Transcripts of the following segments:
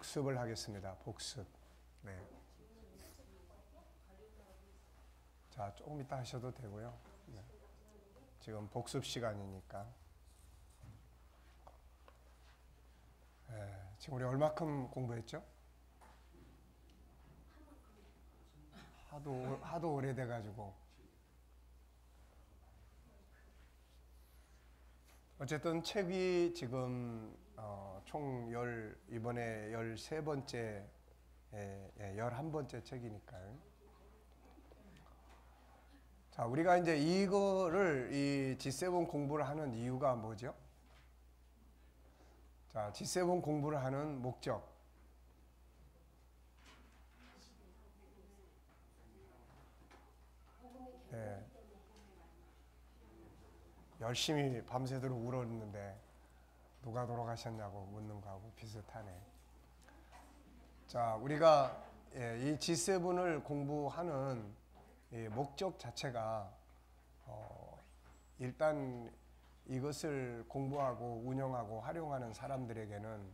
복습을 하겠습니다. 복습. 네. 자, 조금 이따 하셔도 되고요. 네. 지금 복습 시간이니까. 네. 지금 우리 얼마큼 공부했죠? 하도 오래돼가지고. 어쨌든 책이 지금 총 이번에 13번째, 11번째 책이니까요. 자, 우리가 이제 이거를 이 G7 공부를 하는 이유가 뭐죠? 자, G7 공부를 하는 목적. 네. 열심히 밤새도록 울었는데 누가 돌아가셨냐고 묻는 거하고 비슷하네. 자, 우리가 이 G7을 공부하는 이 목적 자체가 일단 이것을 공부하고 운영하고 활용하는 사람들에게는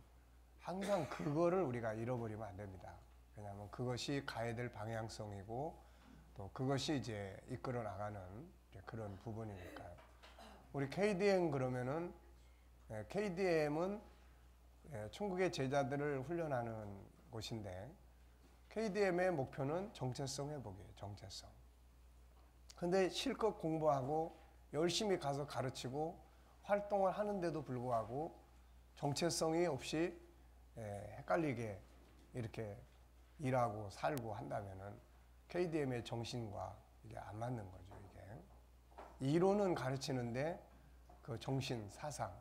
항상 그거를 우리가 잃어버리면 안 됩니다. 왜냐하면 그것이 가야 될 방향성이고 또 그것이 이제 이끌어 나가는 그런 부분이니까요. 우리 KDM 그러면은 KDM은 천국의 제자들을 훈련하는 곳인데 KDM의 목표는 정체성 회복이에요. 정체성. 근데 실컷 공부하고 열심히 가서 가르치고 활동을 하는데도 불구하고 정체성이 없이 헷갈리게 이렇게 일하고 살고 한다면은 KDM의 정신과 이게 안 맞는 거죠. 이게 이론은 가르치는데 그 정신, 사상.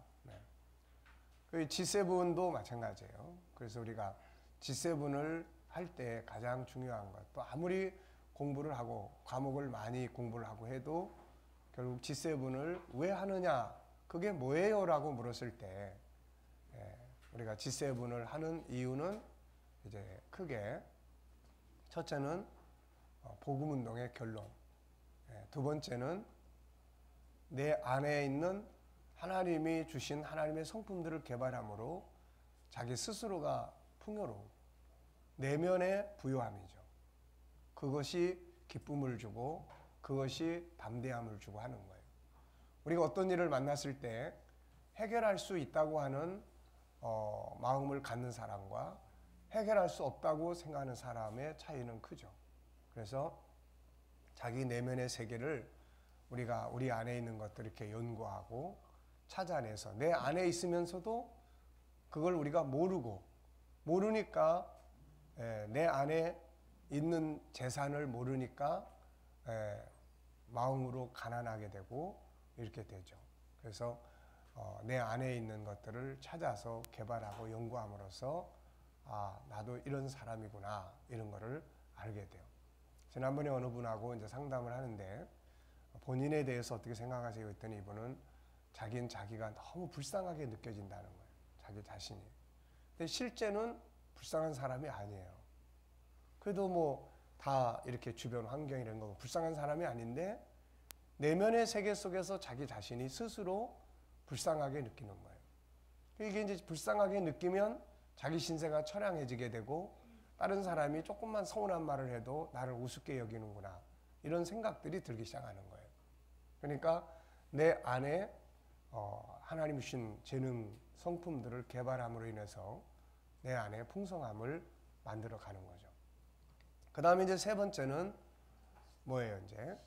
그 G7도 마찬가지예요. 그래서 우리가 G7을 할 때 가장 중요한 것, 또 아무리 공부를 하고 과목을 많이 공부를 하고 해도 결국 G7을 왜 하느냐, 그게 뭐예요? 라고 물었을 때 우리가 G7을 하는 이유는 이제 크게 첫째는 복음운동의 결론, 두 번째는 내 안에 있는 하나님이 주신 하나님의 성품들을 개발함으로 자기 스스로가 풍요로운 내면의 부요함이죠. 그것이 기쁨을 주고 그것이 담대함을 주고 하는 거예요. 우리가 어떤 일을 만났을 때 해결할 수 있다고 하는 마음을 갖는 사람과 해결할 수 없다고 생각하는 사람의 차이는 크죠. 그래서 자기 내면의 세계를 우리가 우리 안에 있는 것들을 이렇게 연구하고 찾아내서 내 안에 있으면서도 그걸 우리가 모르니까 내 안에 있는 재산을 모르니까 마음으로 가난하게 되고 이렇게 되죠. 그래서 내 안에 있는 것들을 찾아서 개발하고 연구함으로써 아, 나도 이런 사람이구나 이런 거를 알게 돼요. 지난번에 어느 분하고 이제 상담을 하는데 본인에 대해서 어떻게 생각하세요? 했더니 이분은 자기가 너무 불쌍하게 느껴진다는 거예요. 자기 자신이. 근데 실제는 불쌍한 사람이 아니에요. 그래도 뭐 다 이렇게 주변 환경 이런 거 불쌍한 사람이 아닌데 내면의 세계 속에서 자기 자신이 스스로 불쌍하게 느끼는 거예요. 이게 이제 불쌍하게 느끼면 자기 신세가 처량해지게 되고 다른 사람이 조금만 서운한 말을 해도 나를 우습게 여기는구나 이런 생각들이 들기 시작하는 거예요. 그러니까 내 안에 하나님 주신 재능 성품들을 개발함으로 인해서 내 안에 풍성함을 만들어 가는 거죠. 그 다음에 이제 세 번째는 뭐예요? 이제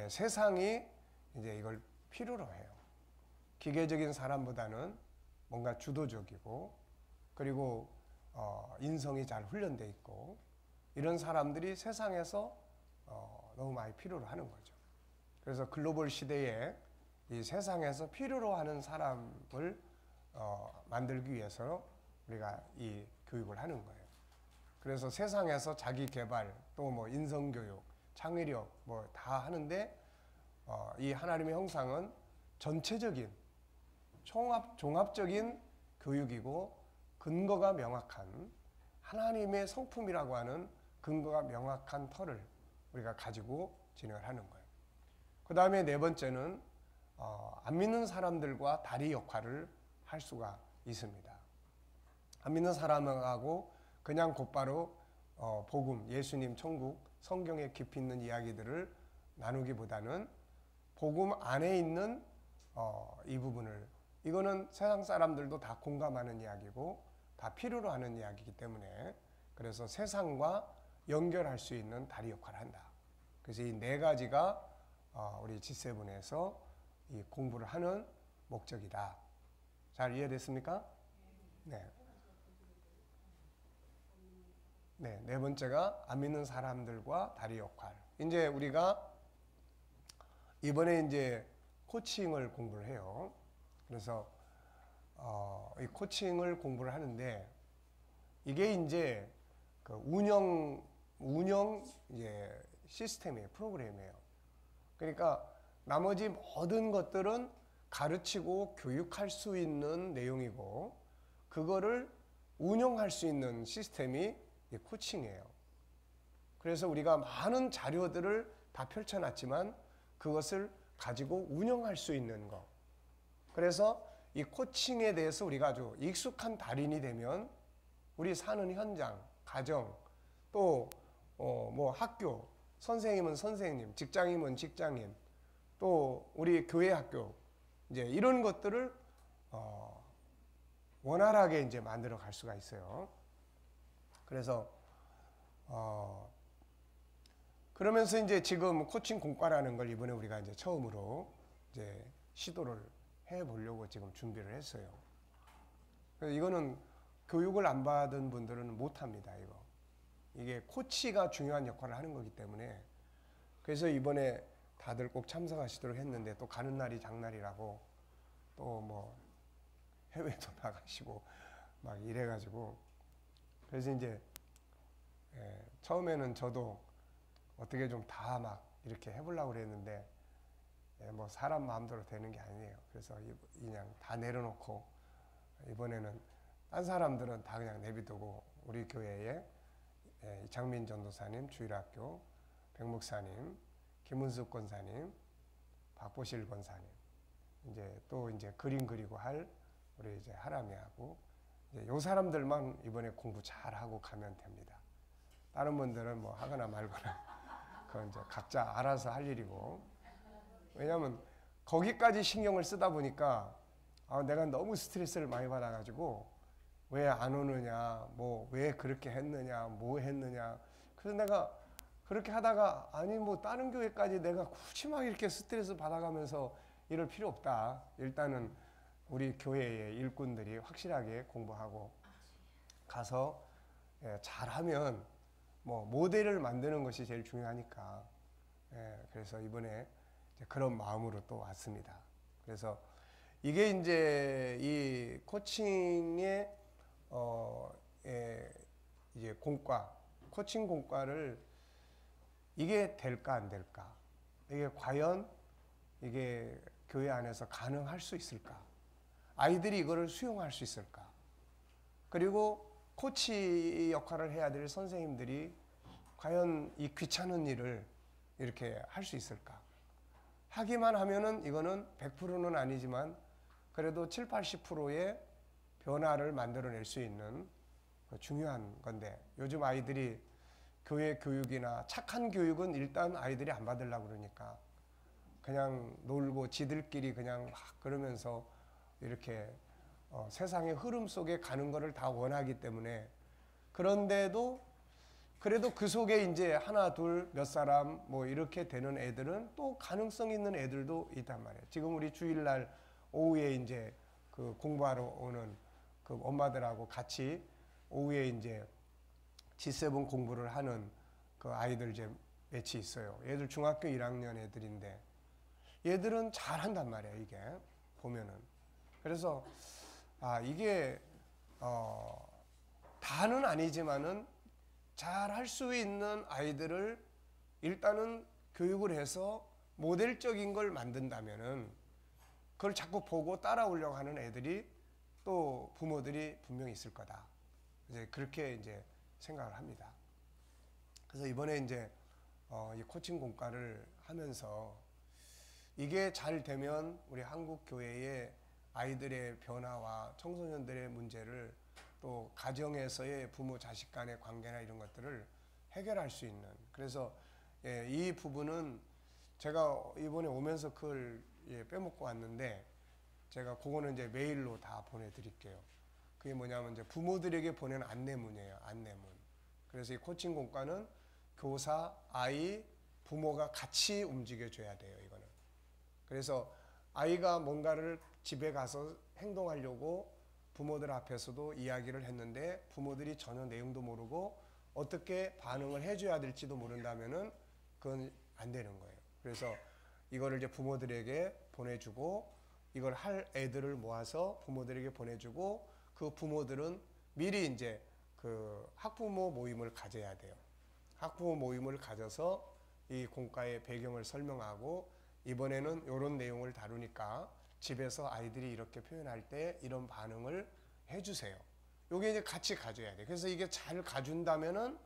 세상이 이제 이걸 필요로 해요. 기계적인 사람보다는 뭔가 주도적이고 그리고 인성이 잘 훈련돼 있고 이런 사람들이 세상에서 너무 많이 필요로 하는 거죠. 그래서 글로벌 시대에 이 세상에서 필요로 하는 사람을 만들기 위해서 우리가 이 교육을 하는 거예요. 그래서 세상에서 자기 개발 또 뭐 인성교육, 창의력 뭐 다 하는데 이 하나님의 형상은 전체적인 종합적인 교육이고 근거가 명확한 하나님의 성품이라고 하는 근거가 명확한 터를 우리가 가지고 진행을 하는 거예요. 그 다음에 네 번째는 안 믿는 사람들과 다리 역할을 할 수가 있습니다. 안 믿는 사람하고 그냥 곧바로 복음, 예수님, 천국, 성경에 깊이 있는 이야기들을 나누기보다는 복음 안에 있는 이 부분을, 이거는 세상 사람들도 다 공감하는 이야기고 다 필요로 하는 이야기이기 때문에, 그래서 세상과 연결할 수 있는 다리 역할을 한다. 그래서 이 네 가지가 우리 G7에서 이 공부를 하는 목적이다. 잘 이해됐습니까? 네. 네, 네 번째가 안 믿는 사람들과 다리 역할. 이제 우리가 이번에 이제 코칭을 공부를 해요. 그래서 이 코칭을 공부를 하는데 이게 이제 그 운영 이제 시스템이에요, 프로그램이에요. 그러니까 나머지 모든 것들은 가르치고 교육할 수 있는 내용이고 그거를 운영할 수 있는 시스템이 이 코칭이에요. 그래서 우리가 많은 자료들을 다 펼쳐놨지만 그것을 가지고 운영할 수 있는 거. 그래서 이 코칭에 대해서 우리가 아주 익숙한 달인이 되면 우리 사는 현장, 가정, 또 뭐 학교, 선생님은 선생님, 직장인은 직장인, 또 우리 교회 학교, 이제 이런 것들을 원활하게 이제 만들어 갈 수가 있어요. 그래서 그러면서 이제 지금 코칭 공과라는 걸 이번에 우리가 이제 처음으로 이제 시도를 해 보려고 지금 준비를 했어요. 그래서 이거는 교육을 안 받은 분들은 못 합니다, 이거. 이게 코치가 중요한 역할을 하는 거기 때문에. 그래서 이번에 다들 꼭 참석하시도록 했는데 또 가는 날이 장날이라고 또 뭐 해외도 나가시고 막 이래가지고, 그래서 이제 처음에는 저도 어떻게 좀 다 막 이렇게 해보려고 그랬는데 뭐 사람 마음대로 되는 게 아니에요. 그래서 그냥 다 내려놓고 이번에는 딴 사람들은 다 그냥 내비두고 우리 교회에 이창민 전도사님, 주일학교 백목사님, 김은숙 권사님, 박보실 권사님, 이제 또 이제 그림 그리고 할 우리 이제 하람이하고 이제 요 사람들만 이번에 공부 잘 하고 가면 됩니다. 다른 분들은 뭐 하거나 말거나 그건 이제 각자 알아서 할 일이고, 왜냐하면 거기까지 신경을 쓰다 보니까 내가 너무 스트레스를 많이 받아가지고 왜 안 오느냐, 뭐 왜 그렇게 했느냐, 뭐 했느냐. 그래서 내가 그렇게 하다가 아니 뭐 다른 교회까지 내가 굳이 막 이렇게 스트레스 받아가면서 이럴 필요 없다. 일단은 우리 교회의 일꾼들이 확실하게 공부하고 가서 잘하면 뭐 모델을 만드는 것이 제일 중요하니까. 그래서 이번에 이제 그런 마음으로 또 왔습니다. 그래서 이게 이제 이 코칭의 이제 공과, 코칭 공과를 이게 될까 안 될까? 이게 과연 이게 교회 안에서 가능할 수 있을까? 아이들이 이거를 수용할 수 있을까? 그리고 코치 역할을 해야 될 선생님들이 과연 이 귀찮은 일을 이렇게 할 수 있을까? 하기만 하면은 이거는 100%는 아니지만 그래도 7, 80%의 변화를 만들어낼 수 있는 중요한 건데, 요즘 아이들이 교회 교육이나 착한 교육은 일단 아이들이 안 받으려고 그러니까 그냥 놀고 지들끼리 그냥 막 그러면서 이렇게 세상의 흐름 속에 가는 거를 다 원하기 때문에, 그런데도 그래도 그 속에 이제 하나 둘 몇 사람 뭐 이렇게 되는 애들은 또 가능성 있는 애들도 있단 말이에요. 지금 우리 주일날 오후에 이제 그 공부하러 오는 그 엄마들하고 같이 오후에 이제 G7 공부를 하는 그 아이들 이제 몇이 있어요. 얘들 중학교 1학년 애들인데 얘들은 잘 한단 말이에요, 이게 보면은. 그래서 이게 다는 아니지만은 잘 할 수 있는 아이들을 일단은 교육을 해서 모델적인 걸 만든다면은 그걸 자꾸 보고 따라오려고 하는 애들이 또 부모들이 분명히 있을 거다. 이제 그렇게 이제 생각을 합니다. 그래서 이번에 이제 이 코칭 공과를 하면서 이게 잘 되면 우리 한국 교회의 아이들의 변화와 청소년들의 문제를 또 가정에서의 부모 자식 간의 관계나 이런 것들을 해결할 수 있는, 그래서 이 부분은 제가 이번에 오면서 그걸 빼먹고 왔는데, 제가 그거는 이제 메일로 다 보내드릴게요. 그게 뭐냐면 이제 부모들에게 보낸 안내문이에요. 안내문. 그래서 이 코칭 공과는 교사, 아이, 부모가 같이 움직여줘야 돼요. 이거는. 그래서 아이가 뭔가를 집에 가서 행동하려고 부모들 앞에서도 이야기를 했는데 부모들이 전혀 내용도 모르고 어떻게 반응을 해줘야 될지도 모른다면은 그건 안 되는 거예요. 그래서 이거를 이제 부모들에게 보내주고, 이걸 할 애들을 모아서 부모들에게 보내주고, 그 부모들은 미리 이제 그 학부모 모임을 가져야 돼요. 학부모 모임을 가져서 이 공과의 배경을 설명하고, 이번에는 이런 내용을 다루니까 집에서 아이들이 이렇게 표현할 때 이런 반응을 해주세요. 요게 이제 같이 가져야 돼요. 그래서 이게 잘 가준다면은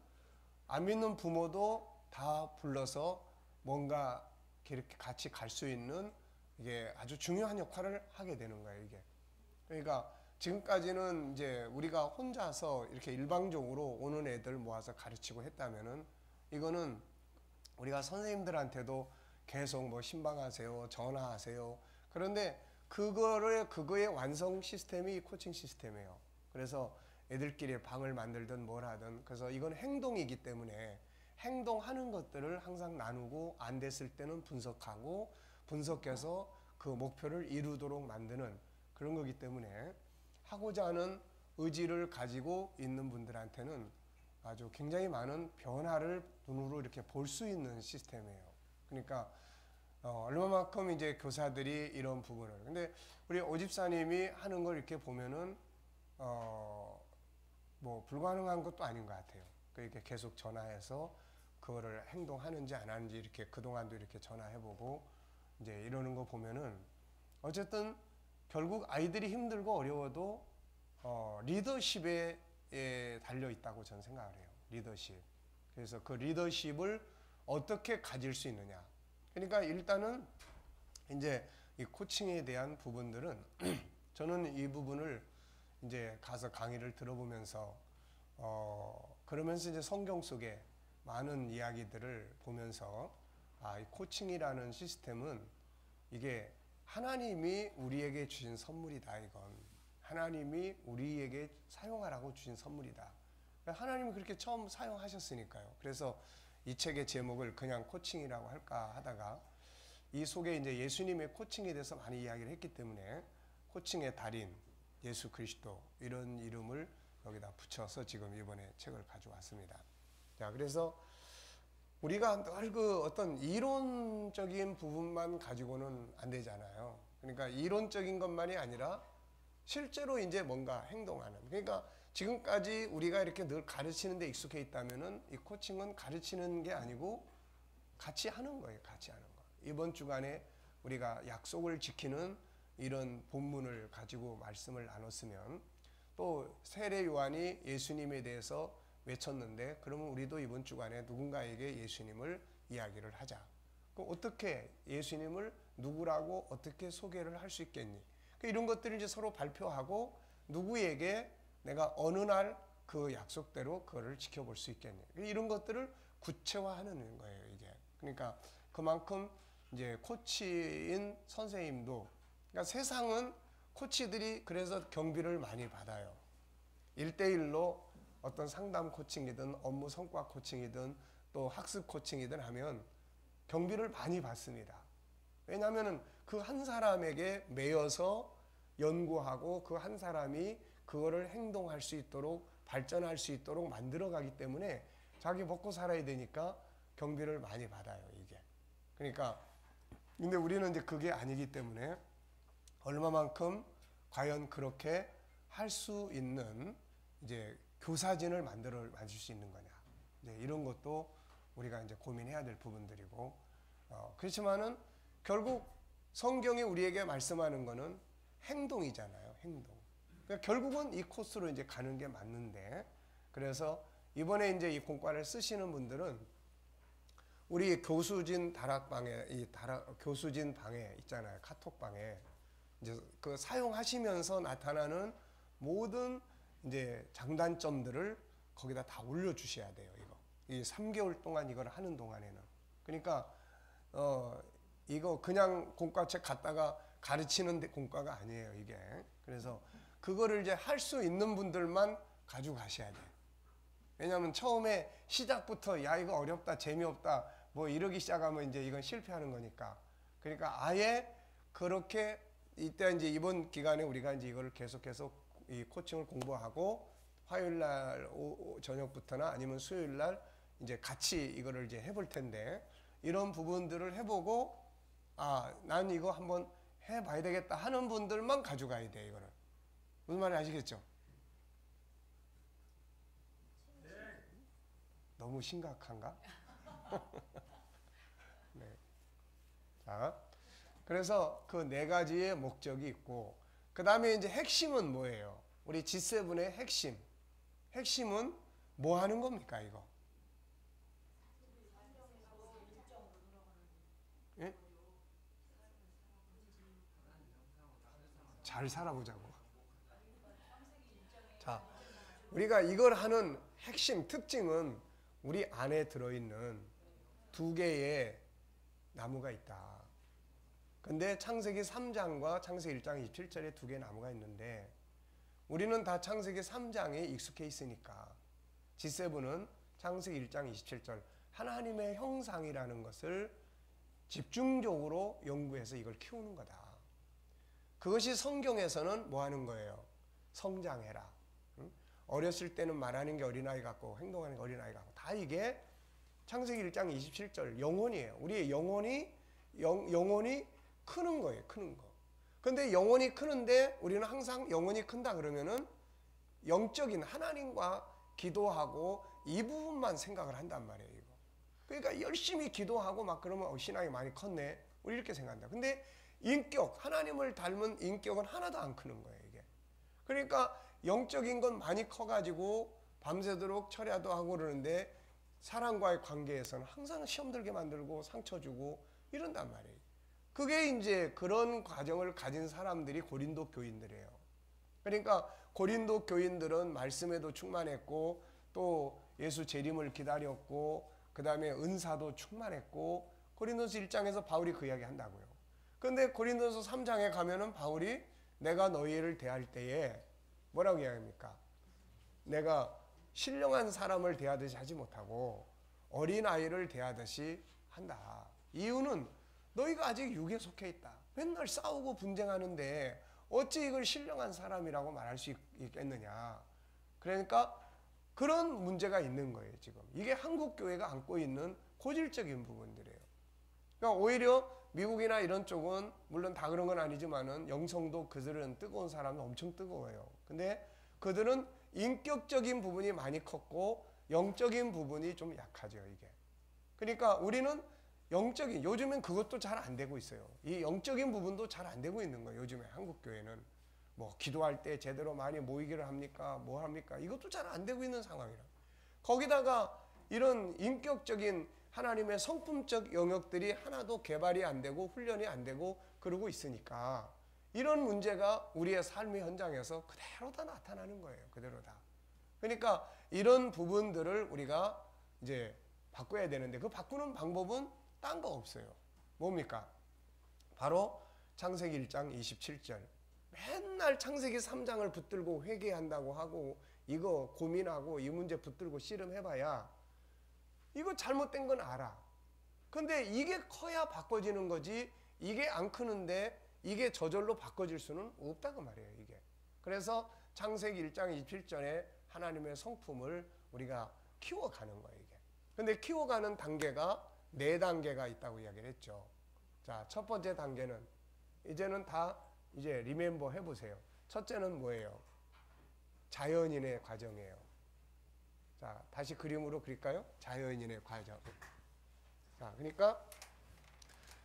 안 믿는 부모도 다 불러서 뭔가 이렇게 같이 갈 수 있는, 이게 아주 중요한 역할을 하게 되는 거예요, 이게. 그러니까 지금까지는 이제 우리가 혼자서 이렇게 일방적으로 오는 애들 모아서 가르치고 했다면은, 이거는 우리가 선생님들한테도 계속 뭐 신방하세요, 전화하세요. 그런데 그거의 완성 시스템이 코칭 시스템이에요. 그래서 애들끼리 방을 만들든 뭘 하든, 그래서 이건 행동이기 때문에 행동하는 것들을 항상 나누고, 안 됐을 때는 분석하고, 분석해서 그 목표를 이루도록 만드는 그런 거기 때문에, 하고자 하는 의지를 가지고 있는 분들한테는 아주 굉장히 많은 변화를 눈으로 이렇게 볼 수 있는 시스템이에요. 그러니까 얼마만큼 이제 교사들이 이런 부분을, 근데 우리 오집사님이 하는 걸 이렇게 보면은 뭐 불가능한 것도 아닌 것 같아요. 그러니까 계속 전화해서 그거를 행동하는지 안 하는지 이렇게 그동안도 이렇게 전화해보고 이제 이러는 거 보면은, 어쨌든 결국 아이들이 힘들고 어려워도 리더십에 달려 있다고 저는 생각을 해요. 리더십. 그래서 그 리더십을 어떻게 가질 수 있느냐. 그러니까 일단은 이제 이 코칭에 대한 부분들은 저는 이 부분을 이제 가서 강의를 들어보면서 그러면서 이제 성경 속에 많은 이야기들을 보면서, 이 코칭이라는 시스템은 이게 하나님이 우리에게 주신 선물이다. 이건 하나님이 우리에게 사용하라고 주신 선물이다. 하나님이 그렇게 처음 사용하셨으니까요. 그래서 이 책의 제목을 그냥 코칭이라고 할까 하다가, 이 속에 이제 예수님의 코칭에 대해서 많이 이야기를 했기 때문에 코칭의 달인 예수 그리스도, 이런 이름을 여기다 붙여서 지금 이번에 책을 가져왔습니다. 자, 그래서 우리가 늘 그 어떤 이론적인 부분만 가지고는 안 되잖아요. 그러니까 이론적인 것만이 아니라 실제로 이제 뭔가 행동하는, 그러니까 지금까지 우리가 이렇게 늘 가르치는 데 익숙해 있다면은 이 코칭은 가르치는 게 아니고 같이 하는 거예요. 같이 하는 거. 이번 주간에 우리가 약속을 지키는 이런 본문을 가지고 말씀을 나눴으면, 또 세례 요한이 예수님에 대해서 외쳤는데, 그러면 우리도 이번 주간에 누군가에게 예수님을 이야기를 하자. 그럼 어떻게 예수님을 누구라고 어떻게 소개를 할 수 있겠니? 이런 것들을 이제 서로 발표하고, 누구에게 내가 어느 날 그 약속대로 그거를 지켜볼 수 있겠니? 이런 것들을 구체화하는 거예요, 이게. 그러니까 그만큼 이제 코치인 선생님도, 그러니까 세상은 코치들이 그래서 경비를 많이 받아요. 1대1로 어떤 상담 코칭이든 업무 성과 코칭이든 또 학습 코칭이든 하면 경비를 많이 받습니다. 왜냐하면 그 한 사람에게 매여서 연구하고 그 한 사람이 그거를 행동할 수 있도록, 발전할 수 있도록 만들어가기 때문에 자기 먹고 살아야 되니까 경비를 많이 받아요, 이게. 그러니까 근데 우리는 이제 그게 아니기 때문에 얼마만큼 과연 그렇게 할 수 있는 이제 교사진을 만들 수 있는 거냐. 이제 이런 것도 우리가 이제 고민해야 될 부분들이고, 그렇지만은 결국 성경이 우리에게 말씀하는 거는 행동이잖아요, 행동. 그러니까 결국은 이 코스로 이제 가는 게 맞는데, 그래서 이번에 이제 이 공과를 쓰시는 분들은 우리 교수진 다락방에, 교수진 방에 있잖아요, 카톡방에. 이제 그 사용하시면서 나타나는 모든 이제 장단점들을 거기다 다 올려주셔야 돼요. 이 3개월 동안 이걸 하는 동안에는. 그러니까 이거 그냥 공과책 갖다가 가르치는 공과가 아니에요, 이게. 그래서 그거를 이제 할 수 있는 분들만 가져가셔야 돼요. 왜냐하면 처음에 시작부터 야 이거 어렵다, 재미없다 뭐 이러기 시작하면 이제 이건 실패하는 거니까. 그러니까 아예 그렇게 이때 이제 이번 기간에 우리가 이제 이걸 계속해서 이 코칭을 공부하고 화요일 날 저녁부터나 아니면 수요일 날 이제 같이 이거를 이제 해볼 텐데, 이런 부분들을 해보고 난 이거 한번 해봐야 되겠다 하는 분들만 가져가야 돼. 이거를 무슨 말인지 아시겠죠? 네. 너무 심각한가? 네. 자, 그래서 그 4가지의 목적이 있고, 그 다음에 이제 핵심은 뭐예요? 우리 G7의 핵심은 뭐 하는 겁니까, 이거? 예? 잘 살아보자고. 자, 우리가 이걸 하는 핵심 특징은 우리 안에 들어있는 2개의 나무가 있다. 근데 창세기 3장과 창세기 1장 27절에 2개의 나무가 있는데, 우리는 다 창세기 3장에 익숙해 있으니까 G7은 창세기 1장 27절 하나님의 형상이라는 것을 집중적으로 연구해서 이걸 키우는 거다. 그것이 성경에서는 뭐 하는 거예요? 성장해라. 어렸을 때는 말하는 게 어린아이 같고 행동하는 게 어린아이 같고, 다 이게 창세기 1장 27절 영혼이에요. 우리의 영혼이 크는 거예요. 크는 거. 근데 영혼이 크는데 우리는 항상 영혼이 큰다 그러면은 영적인 하나님과 기도하고 이 부분만 생각을 한단 말이에요. 이거. 그러니까 열심히 기도하고 막 그러면 신앙이 많이 컸네. 우리 이렇게 생각한다. 근데 하나님을 닮은 인격은 하나도 안 크는 거예요, 이게. 그러니까 영적인 건 많이 커가지고 밤새도록 철야도 하고 그러는데 사람과의 관계에서는 항상 시험 들게 만들고 상처 주고 이런단 말이에요. 그게 이제 그런 과정을 가진 사람들이 고린도 교인들이에요. 그러니까 고린도 교인들은 말씀에도 충만했고 또 예수 재림을 기다렸고 그 다음에 은사도 충만했고, 고린도서 1장에서 바울이 그 이야기 한다고요. 그런데 고린도서 3장에 가면은 바울이 내가 너희를 대할 때에 뭐라고 이야기합니까? 내가 신령한 사람을 대하듯이 하지 못하고 어린아이를 대하듯이 한다. 이유는 너희가 아직 육에 속해 있다. 맨날 싸우고 분쟁하는데 어찌 이걸 신령한 사람이라고 말할 수 있겠느냐. 그러니까 그런 문제가 있는 거예요, 지금. 이게 한국 교회가 안고 있는 고질적인 부분들이에요. 그러니까 오히려 미국이나 이런 쪽은 물론 다 그런 건 아니지만은 영성도 그들은 뜨거운 사람이 엄청 뜨거워요. 근데 그들은 인격적인 부분이 많이 컸고 영적인 부분이 좀 약하죠, 이게. 그러니까 우리는 요즘엔 그것도 잘 안 되고 있어요. 이 영적인 부분도 잘 안 되고 있는 거예요, 요즘에 한국 교회는. 뭐 기도할 때 제대로 많이 모이기를 합니까? 뭐 합니까? 이것도 잘 안 되고 있는 상황이라. 거기다가 이런 인격적인 하나님의 성품적 영역들이 하나도 개발이 안 되고 훈련이 안 되고 그러고 있으니까 이런 문제가 우리의 삶의 현장에서 그대로 다 나타나는 거예요. 그대로 다. 그러니까 이런 부분들을 우리가 이제 바꿔야 되는데, 그 바꾸는 방법은 딴 거 없어요. 뭡니까? 바로 창세기 1장 27절. 맨날 창세기 3장을 붙들고 회개한다고 하고 이거 고민하고 이 문제 붙들고 씨름해봐야 이거 잘못된 건 알아. 근데 이게 커야 바꿔지는 거지, 이게 안 크는데 이게 저절로 바꿔질 수는 없다고 말이에요, 이게. 그래서 창세기 1장 27절에 하나님의 성품을 우리가 키워가는 거예요, 이게. 근데 키워가는 단계가 4단계가 있다고 이야기를 했죠. 자, 첫 번째 단계는 이제는 다 이제 리멤버 해보세요. 첫째는 뭐예요? 자연인의 과정이에요. 자, 다시 그림으로 그릴까요? 자연인의 과정. 자, 그러니까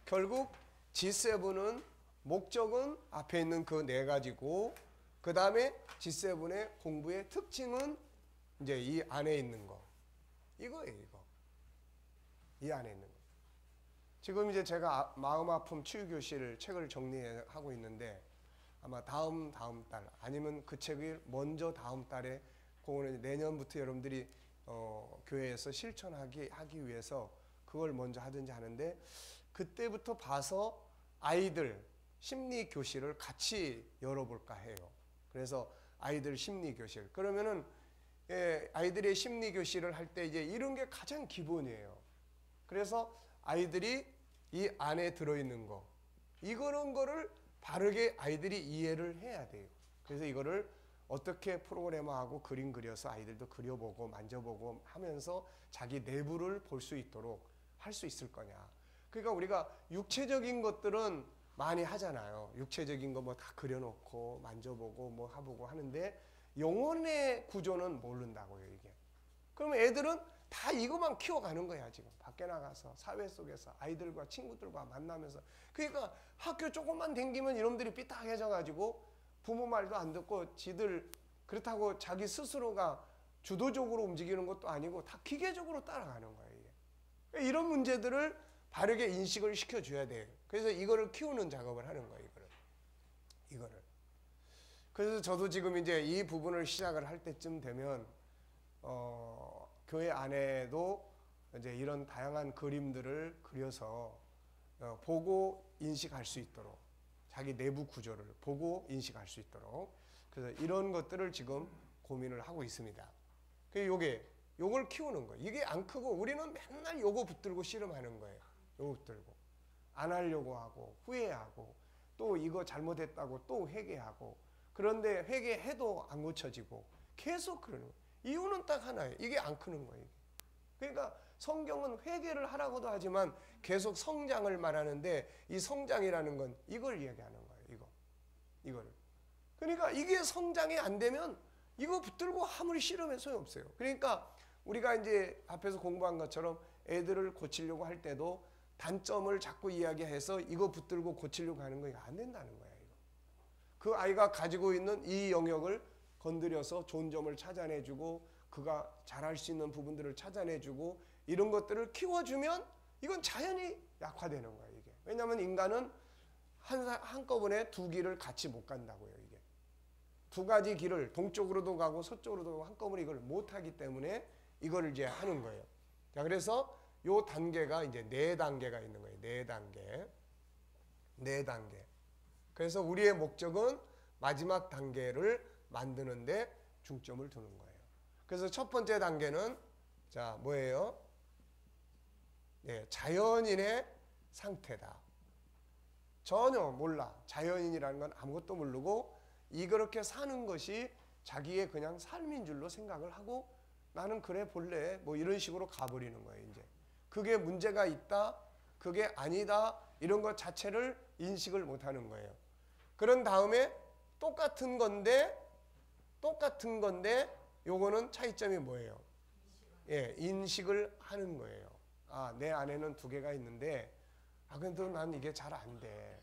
결국 G7은 목적은 앞에 있는 그 4가지고, 그 다음에 G7의 공부의 특징은 이제 이 안에 있는 거. 이거예요, 이거. 이 안에 있는 거. 지금 이제 제가 마음 아픔 치유 교실 책을 정리하고 있는데, 아마 다음 달 아니면 그 책을 먼저 다음 달에 그거는 내년부터 여러분들이 교회에서 실천하기 위해서 그걸 먼저 하든지 하는데 그때부터 봐서 아이들 심리 교실을 같이 열어볼까 해요. 그래서 아이들 심리 교실 그러면은 아이들의 심리 교실을 할 때 이제 이런 게 가장 기본이에요. 그래서 아이들이 이 안에 들어있는 거 이런 거를 바르게 아이들이 이해를 해야 돼요. 그래서 이거를 어떻게 프로그래머하고 그림 그려서 아이들도 그려보고 만져보고 하면서 자기 내부를 볼 수 있도록 할 수 있을 거냐. 그러니까 우리가 육체적인 것들은 많이 하잖아요. 육체적인 거 뭐 다 그려놓고 만져보고 뭐 해보고 하는데 영혼의 구조는 모른다고요, 이게. 그러면 애들은 다 이것만 키워가는 거야, 지금. 밖에 나가서 사회 속에서 아이들과 친구들과 만나면서. 그러니까 학교 조금만 댕기면 이놈들이 삐딱해져가지고 부모 말도 안 듣고 지들 그렇다고 자기 스스로가 주도적으로 움직이는 것도 아니고 다 기계적으로 따라가는 거예요, 이게. 이런 문제들을 바르게 인식을 시켜줘야 돼요. 그래서 이거를 키우는 작업을 하는 거예요, 이거를. 그래서 저도 지금 이제 이 부분을 시작을 할 때쯤 되면, 교회 안에도 이제 이런 다양한 그림들을 그려서 보고 인식할 수 있도록 자기 내부 구조를 보고 인식할 수 있도록 그래서 이런 것들을 지금 고민을 하고 있습니다. 요걸 키우는 거예요. 이게 안 크고 우리는 맨날 요거 붙들고 씨름하는 거예요. 요거 붙들고 안 하려고 하고 후회하고 또 이거 잘못했다고 또 회개하고 그런데 회개해도 안 고쳐지고 계속 그러는 거예요. 이유는 딱 하나예요. 이게 안 크는 거예요. 그러니까 성경은 회개를 하라고도 하지만 계속 성장을 말하는데 이 성장이라는 건 이걸 이야기하는 거예요. 이거를. 그러니까 이게 성장이 안 되면 이거 붙들고 아무리 씨름해도 소용없어요. 그러니까 우리가 이제 앞에서 공부한 것처럼 애들을 고치려고 할 때도 단점을 자꾸 이야기해서 이거 붙들고 고치려고 하는 거 이거 안 된다는 거예요. 그 아이가 가지고 있는 이 영역을 건드려서 좋은 점을 찾아내주고 그가 잘할 수 있는 부분들을 찾아내주고 이런 것들을 키워주면 이건 자연히 약화되는 거예요. 이게. 왜냐하면 인간은 한꺼번에 두 길을 같이 못 간다고요. 이게. 두 가지 길을 동쪽으로도 가고 서쪽으로도 가고 한꺼번에 이걸 못하기 때문에 이걸 이제 하는 거예요. 자, 그래서 요 단계가 이제 4단계가 있는 거예요. 4단계. 그래서 우리의 목적은 마지막 단계를 만드는데 중점을 두는 거예요. 그래서 첫 번째 단계는 자 뭐예요? 자연인의 상태다. 전혀 몰라. 자연인이라는 건 아무것도 모르고 이렇게 사는 것이 자기의 그냥 삶인 줄로 생각을 하고 나는 그래 볼래 뭐 이런 식으로 가버리는 거예요. 이제 그게 문제가 있다, 그게 아니다 이런 것 자체를 인식을 못하는 거예요. 그런 다음에 똑같은 건데 요거는 차이점이 뭐예요? 인식을 하는 거예요. 아, 내 안에는 두 개가 있는데 근데 난 이게 잘 안 돼.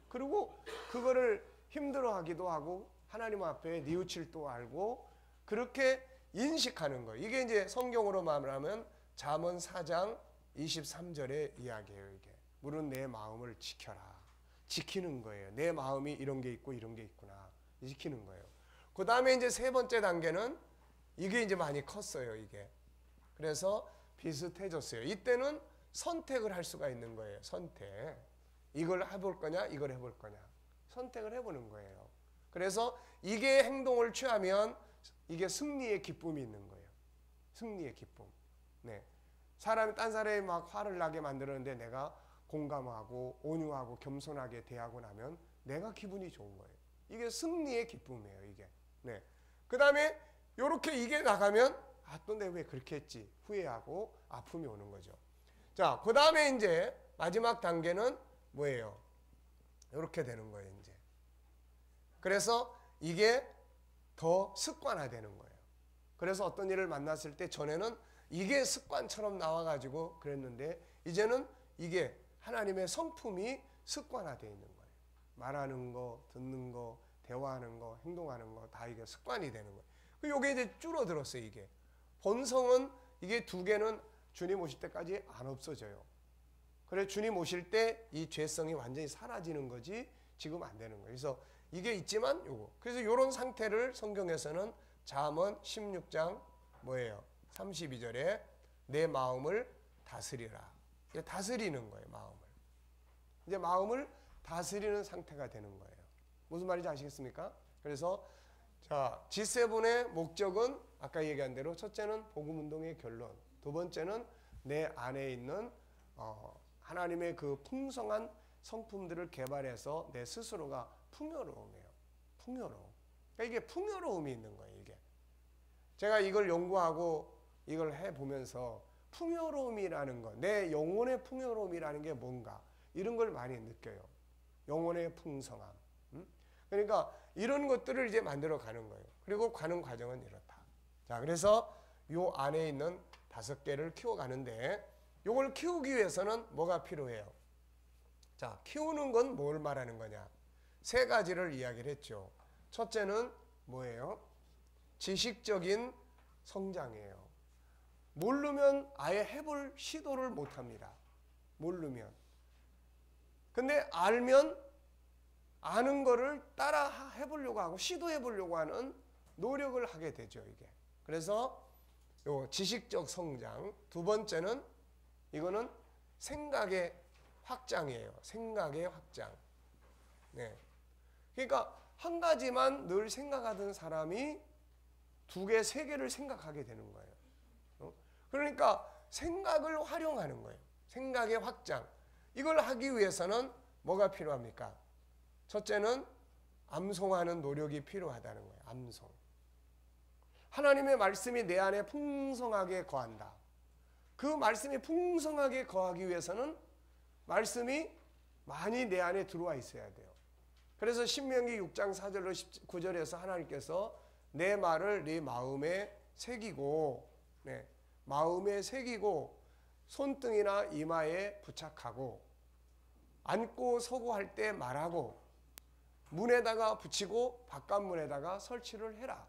그리고 그거를 힘들어하기도 하고 하나님 앞에 뉘우칠도 알고 그렇게 인식하는 거예요. 이게 이제 성경으로 말하면 잠언 4장 23절의 이야기예요. 이게 물은 내 마음을 지켜라. 지키는 거예요. 내 마음이 이런 게 있고 이런 게 있구나. 지키는 거예요. 그 다음에 이제 세 번째 단계는 이게 이제 많이 컸어요. 이게. 그래서 비슷해졌어요. 이때는 선택을 할 수가 있는 거예요. 선택. 이걸 해볼 거냐, 이걸 해볼 거냐. 선택을 해보는 거예요. 그래서 이게 행동을 취하면 이게 승리의 기쁨이 있는 거예요. 승리의 기쁨. 네. 딴 사람이 막 화를 나게 만들었는데 내가 공감하고 온유하고 겸손하게 대하고 나면 내가 기분이 좋은 거예요. 이게 승리의 기쁨이에요. 이게. 네. 그 다음에 요렇게 이게 나가면 또 내가 왜 그렇게 했지 후회하고 아픔이 오는 거죠. 자, 그 다음에 이제 마지막 단계는 뭐예요? 요렇게 되는 거예요. 이제. 그래서 이게 더 습관화되는 거예요. 그래서 어떤 일을 만났을 때 전에는 이게 습관처럼 나와가지고 그랬는데 이제는 이게 하나님의 성품이 습관화되어 있는 거예요. 말하는 거, 듣는 거, 대화하는 거, 행동하는 거 다 이게 습관이 되는 거예요. 이게 이제 줄어들었어요. 이게 본성은 이게 두 개는 주님 오실 때까지 안 없어져요. 그래 주님 오실 때 이 죄성이 완전히 사라지는 거지 지금 안 되는 거예요. 그래서 이게 있지만 요거. 그래서 이런 상태를 성경에서는 잠언 16장 뭐예요? 32절에 내 마음을 다스리라. 이게 다스리는 거예요, 마음을. 이제 마음을 다스리는 상태가 되는 거예요. 무슨 말인지 아시겠습니까? 그래서 자, G7의 목적은 아까 얘기한 대로 첫째는 복음 운동의 결론, 두 번째는 내 안에 있는 하나님의 그 풍성한 성품들을 개발해서 내 스스로가 풍요로움이에요. 풍요로움. 그러니까 이게 풍요로움이 있는 거예요, 이게. 제가 이걸 연구하고 이걸 해보면서 풍요로움이라는 것, 내 영혼의 풍요로움이라는 게 뭔가 이런 걸 많이 느껴요. 영혼의 풍성함. 그러니까 이런 것들을 이제 만들어 가는 거예요. 그리고 가는 과정은 이렇다. 자, 그래서 요 안에 있는 5개를 키워가는데 요걸 키우기 위해서는 뭐가 필요해요? 자, 키우는 건 뭘 말하는 거냐? 3가지를 이야기를 했죠. 첫째는 뭐예요? 지식적인 성장이에요. 모르면 아예 해볼 시도를 못합니다. 모르면. 근데 알면 아는 거를 따라 해보려고 하고 시도해보려고 하는 노력을 하게 되죠, 이게. 그래서 요 지식적 성장. 두 번째는 이거는 생각의 확장이에요. 생각의 확장. 네. 그러니까 한 가지만 늘 생각하던 사람이 2개, 3개를 생각하게 되는 거예요. 그러니까 생각을 활용하는 거예요. 생각의 확장. 이걸 하기 위해서는 뭐가 필요합니까? 첫째는 암송하는 노력이 필요하다는 거예요. 암송. 하나님의 말씀이 내 안에 풍성하게 거한다. 그 말씀이 풍성하게 거하기 위해서는 말씀이 많이 내 안에 들어와 있어야 돼요. 그래서 신명기 6장 4절로 9절에서 하나님께서 내 말을 네 마음에 새기고, 네, 마음에 새기고 손등이나 이마에 부착하고 앉고 서고 할 때 말하고 문에다가 붙이고 바깥문에다가 설치를 해라.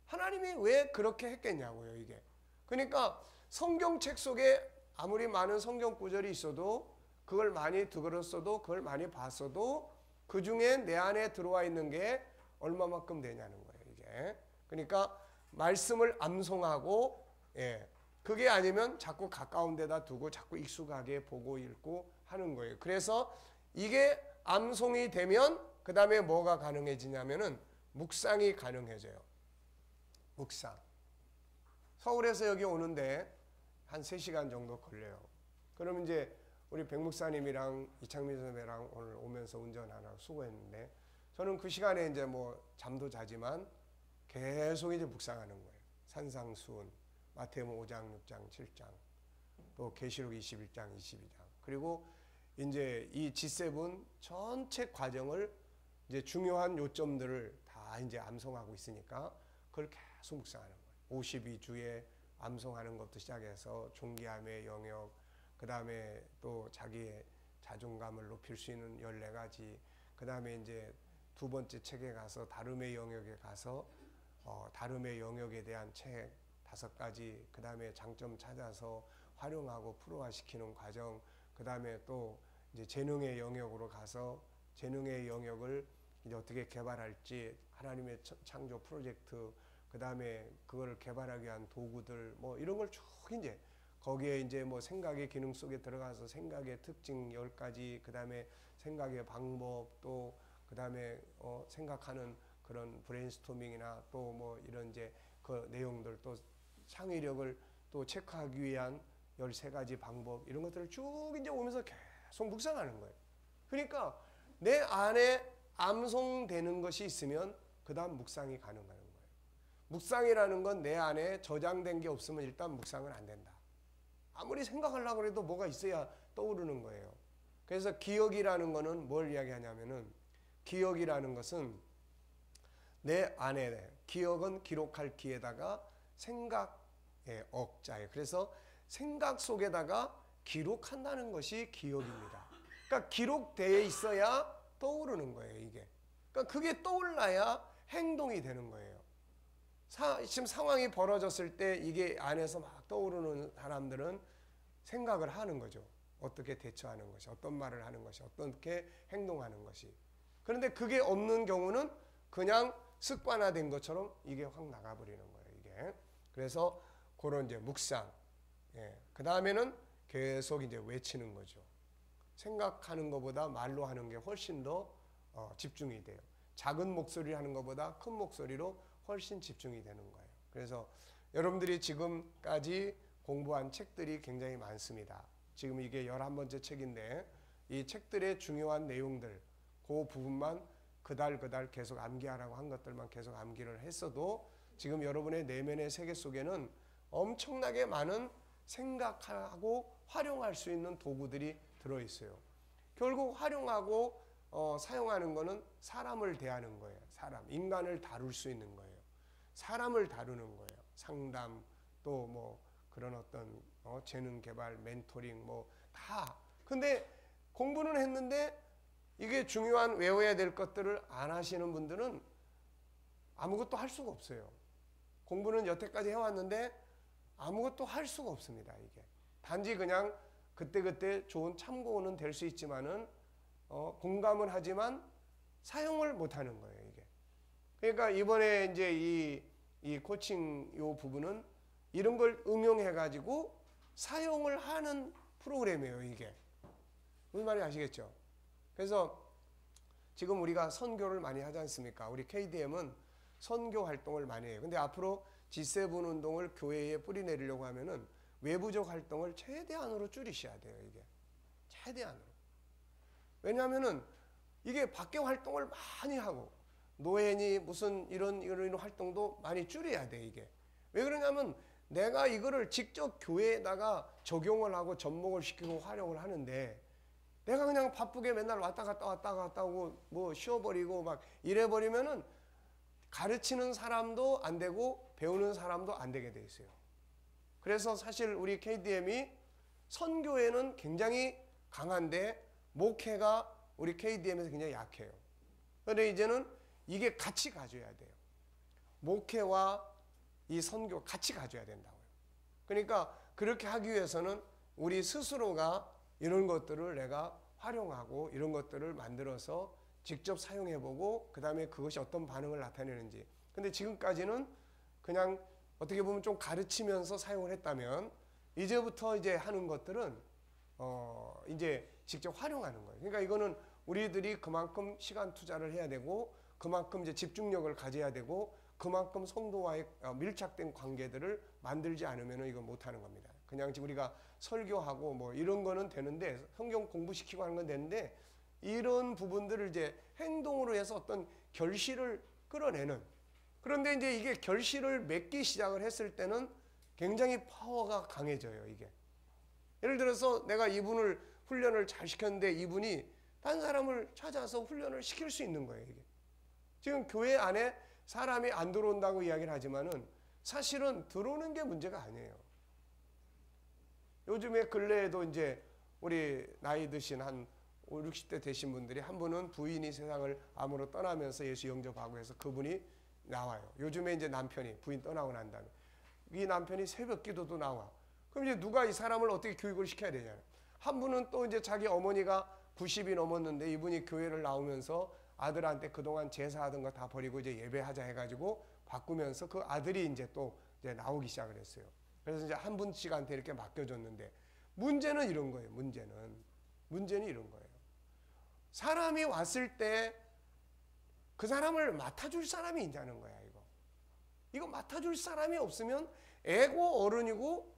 하나님이 왜 그렇게 했겠냐고요, 이게. 그러니까 성경책 속에 아무리 많은 성경 구절이 있어도 그걸 많이 들었어도 그걸 많이 봤어도 그 중에 내 안에 들어와 있는 게 얼마만큼 되냐는 거예요, 이게. 그러니까 말씀을 암송하고, 예, 그게 아니면 자꾸 가까운 데다 두고 자꾸 익숙하게 보고 읽고 하는 거예요. 그래서 이게 암송이 되면 그 다음에 뭐가 가능해지냐면은 묵상이 가능해져요. 묵상. 서울에서 여기 오는데 한 3시간 정도 걸려요. 그럼 이제 우리 백 목사님이랑 이창민 선배랑 오늘 오면서 운전하느라 수고했는데 저는 그 시간에 이제 뭐 잠도 자지만 계속 이제 묵상하는 거예요. 산상수훈, 마태복음 5장, 6장, 7장, 또 계시록 21장, 22장. 그리고 이제 이 G7 전체 과정을 이제 중요한 요점들을 다 이제 암송하고 있으니까 그걸 계속 묵상하는 거예요. 52주에 암송하는 것부터 시작해서 존귀함의 영역, 그 다음에 또 자기의 자존감을 높일 수 있는 14가지, 그 다음에 이제 2번째 책에 가서 다름의 영역에 가서 다름의 영역에 대한 책 5가지, 그 다음에 장점 찾아서 활용하고 프로화시키는 과정, 그 다음에 또 이제 재능의 영역으로 가서 재능의 영역을 이제 어떻게 개발할지 하나님의 창조 프로젝트, 그 다음에 그걸 개발하기 위한 도구들 뭐 이런 걸 쭉 이제 거기에 이제 뭐 생각의 기능 속에 들어가서 생각의 특징 10가지, 그 다음에 생각의 방법, 또 그 다음에 생각하는 그런 브레인스토밍이나 또 뭐 이런 이제 그 내용들, 또 창의력을 또 체크하기 위한 13가지 방법, 이런 것들을 쭉 이제 오면서 계속 묵상하는 거예요. 그러니까 내 안에 암송되는 것이 있으면 그 다음 묵상이 가능한 거예요. 묵상이라는 건 내 안에 저장된 게 없으면 일단 묵상은 안 된다. 아무리 생각하려고 해도 뭐가 있어야 떠오르는 거예요. 그래서 기억이라는 거는 뭘 이야기하냐면은, 기억이라는 것은 내 안에, 기억은 기록할 기에다가 생각의 억자예요. 그래서 생각 속에다가 기록한다는 것이 기억입니다. 그러니까 기록되어 있어야 떠오르는 거예요, 이게. 그러니까 그게 떠올라야 행동이 되는 거예요. 지금 상황이 벌어졌을 때 이게 안에서 막 떠오르는 사람들은 생각을 하는 거죠. 어떻게 대처하는 것이, 어떤 말을 하는 것이, 어떻게 행동하는 것이. 그런데 그게 없는 경우는 그냥 습관화된 것처럼 이게 확 나가버리는 거예요, 이게. 그래서 그런 이제 묵상. 그 다음에는 계속 이제 외치는 거죠. 생각하는 것보다 말로 하는 게 훨씬 더 집중이 돼요. 작은 목소리로 하는 것보다 큰 목소리로 훨씬 집중이 되는 거예요. 그래서 여러분들이 지금까지 공부한 책들이 굉장히 많습니다. 지금 이게 11번째 책인데 이 책들의 중요한 내용들, 그 부분만 그달 계속 암기하라고 한 것들만 계속 암기를 했어도 지금 여러분의 내면의 세계 속에는 엄청나게 많은 생각하고 활용할 수 있는 도구들이 들어있어요. 결국 활용하고 사용하는 거는 사람을 대하는 거예요. 사람, 인간을 다룰 수 있는 거예요. 사람을 다루는 거예요. 상담, 또 뭐 그런 어떤 재능 개발, 멘토링 뭐 다. 근데 공부는 했는데 이게 중요한 외워야 될 것들을 안 하시는 분들은 아무것도 할 수가 없어요. 공부는 여태까지 해왔는데 아무것도 할 수가 없습니다. 이게 단지 그냥 그때그때 좋은 참고는 될 수 있지만은 공감은 하지만 사용을 못하는 거예요. 이게. 그러니까 이번에 이제 이 코칭 요 부분은 이런 걸 응용해 가지고 사용을 하는 프로그램이에요. 이게 무슨 말인지 아시겠죠? 그래서 지금 우리가 선교를 많이 하지 않습니까? 우리 KDM은 선교 활동을 많이 해요. 근데 앞으로 G7 운동을 교회에 뿌리내리려고 하면은 외부적 활동을 최대한으로 줄이셔야 돼요. 이게 최대한으로. 왜냐하면은 이게 밖에 활동을 많이 하고 노예니 무슨 이런 활동도 많이 줄여야 돼. 이게 왜 그러냐면 내가 이거를 직접 교회에다가 적용을 하고 접목을 시키고 활용을 하는데 내가 그냥 바쁘게 맨날 왔다 갔다 하고 뭐 쉬어버리고 막 이래버리면은 가르치는 사람도 안 되고 배우는 사람도 안 되게 돼 있어요. 그래서 사실 우리 KDM이 선교에는 굉장히 강한데 목회가 우리 KDM에서 굉장히 약해요. 그런데 이제는 이게 같이 가져야 돼요. 목회와 이 선교 같이 가져야 된다고요. 그러니까 그렇게 하기 위해서는 우리 스스로가 이런 것들을 내가 활용하고 이런 것들을 만들어서 직접 사용해보고 그 다음에 그것이 어떤 반응을 나타내는지. 근데 지금까지는 그냥 어떻게 보면 좀 가르치면서 사용을 했다면 이제부터 이제 하는 것들은 이제 직접 활용하는 거예요. 그러니까 이거는 우리들이 그만큼 시간 투자를 해야 되고 그만큼 이제 집중력을 가져야 되고 그만큼 성도와의 밀착된 관계들을 만들지 않으면 이거 못하는 겁니다. 그냥 지금 우리가 설교하고 뭐 이런 거는 되는데 성경 공부시키고 하는 건 되는데 이런 부분들을 이제 행동으로 해서 어떤 결실을 끌어내는. 그런데 이제 이게 결실을 맺기 시작을 했을 때는 굉장히 파워가 강해져요. 이게 예를 들어서 내가 이분을 훈련을 잘 시켰는데 이분이 딴 사람을 찾아서 훈련을 시킬 수 있는 거예요. 이게 지금 교회 안에 사람이 안 들어온다고 이야기를 하지만은 사실은 들어오는 게 문제가 아니에요. 요즘에 근래에도 이제 우리 나이 드신 한 5, 60대 되신 분들이 한 분은 부인이 세상을 암으로 떠나면서 예수 영접하고 해서 그분이 나와요. 요즘에 이제 남편이 부인 떠나고 난 다음에 이 남편이 새벽 기도도 나와. 그럼 이제 누가 이 사람을 어떻게 교육을 시켜야 되냐요. 한 분은 또 이제 자기 어머니가 90이 넘었는데 이분이 교회를 나오면서 아들한테 그동안 제사하던 거 다 버리고 이제 예배하자 해가지고 바꾸면서 그 아들이 이제 또 이제 나오기 시작을 했어요. 그래서 이제 한 분씩한테 이렇게 맡겨줬는데 문제는 이런 거예요. 문제는 이런 거예요. 사람이 왔을 때 그 사람을 맡아줄 사람이 있냐는 거야. 이거 맡아줄 사람이 없으면 애고 어른이고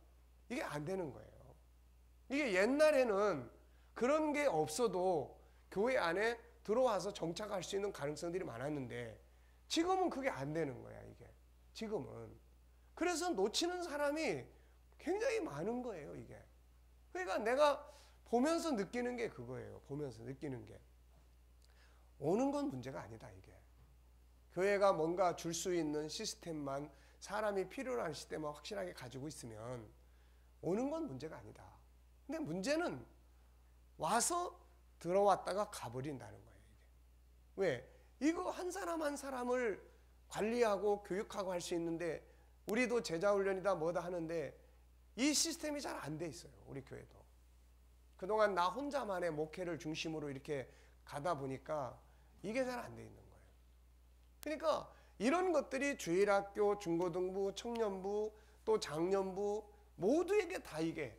이게 안 되는 거예요. 이게 옛날에는 그런 게 없어도 교회 안에 들어와서 정착할 수 있는 가능성들이 많았는데 지금은 그게 안 되는 거야. 이게 지금은. 그래서 놓치는 사람이 굉장히 많은 거예요. 이게. 그러니까 내가 보면서 느끼는 게 그거예요. 보면서 느끼는 게. 오는 건 문제가 아니다. 이게. 교회가 뭔가 줄 수 있는 시스템만 사람이 필요로 하는 시스템만 확실하게 가지고 있으면 오는 건 문제가 아니다. 근데 문제는 와서 들어왔다가 가버린다는 거예요. 이게. 왜? 이거 한 사람 한 사람을 관리하고 교육하고 할 수 있는데 우리도 제자훈련이다 뭐다 하는데 이 시스템이 잘 안 돼 있어요. 우리 교회도. 그동안 나 혼자만의 목회를 중심으로 이렇게 가다 보니까 이게 잘 안 돼 있는 거예요. 그러니까 이런 것들이 주일학교, 중고등부, 청년부, 또 장년부 모두에게 다 이게.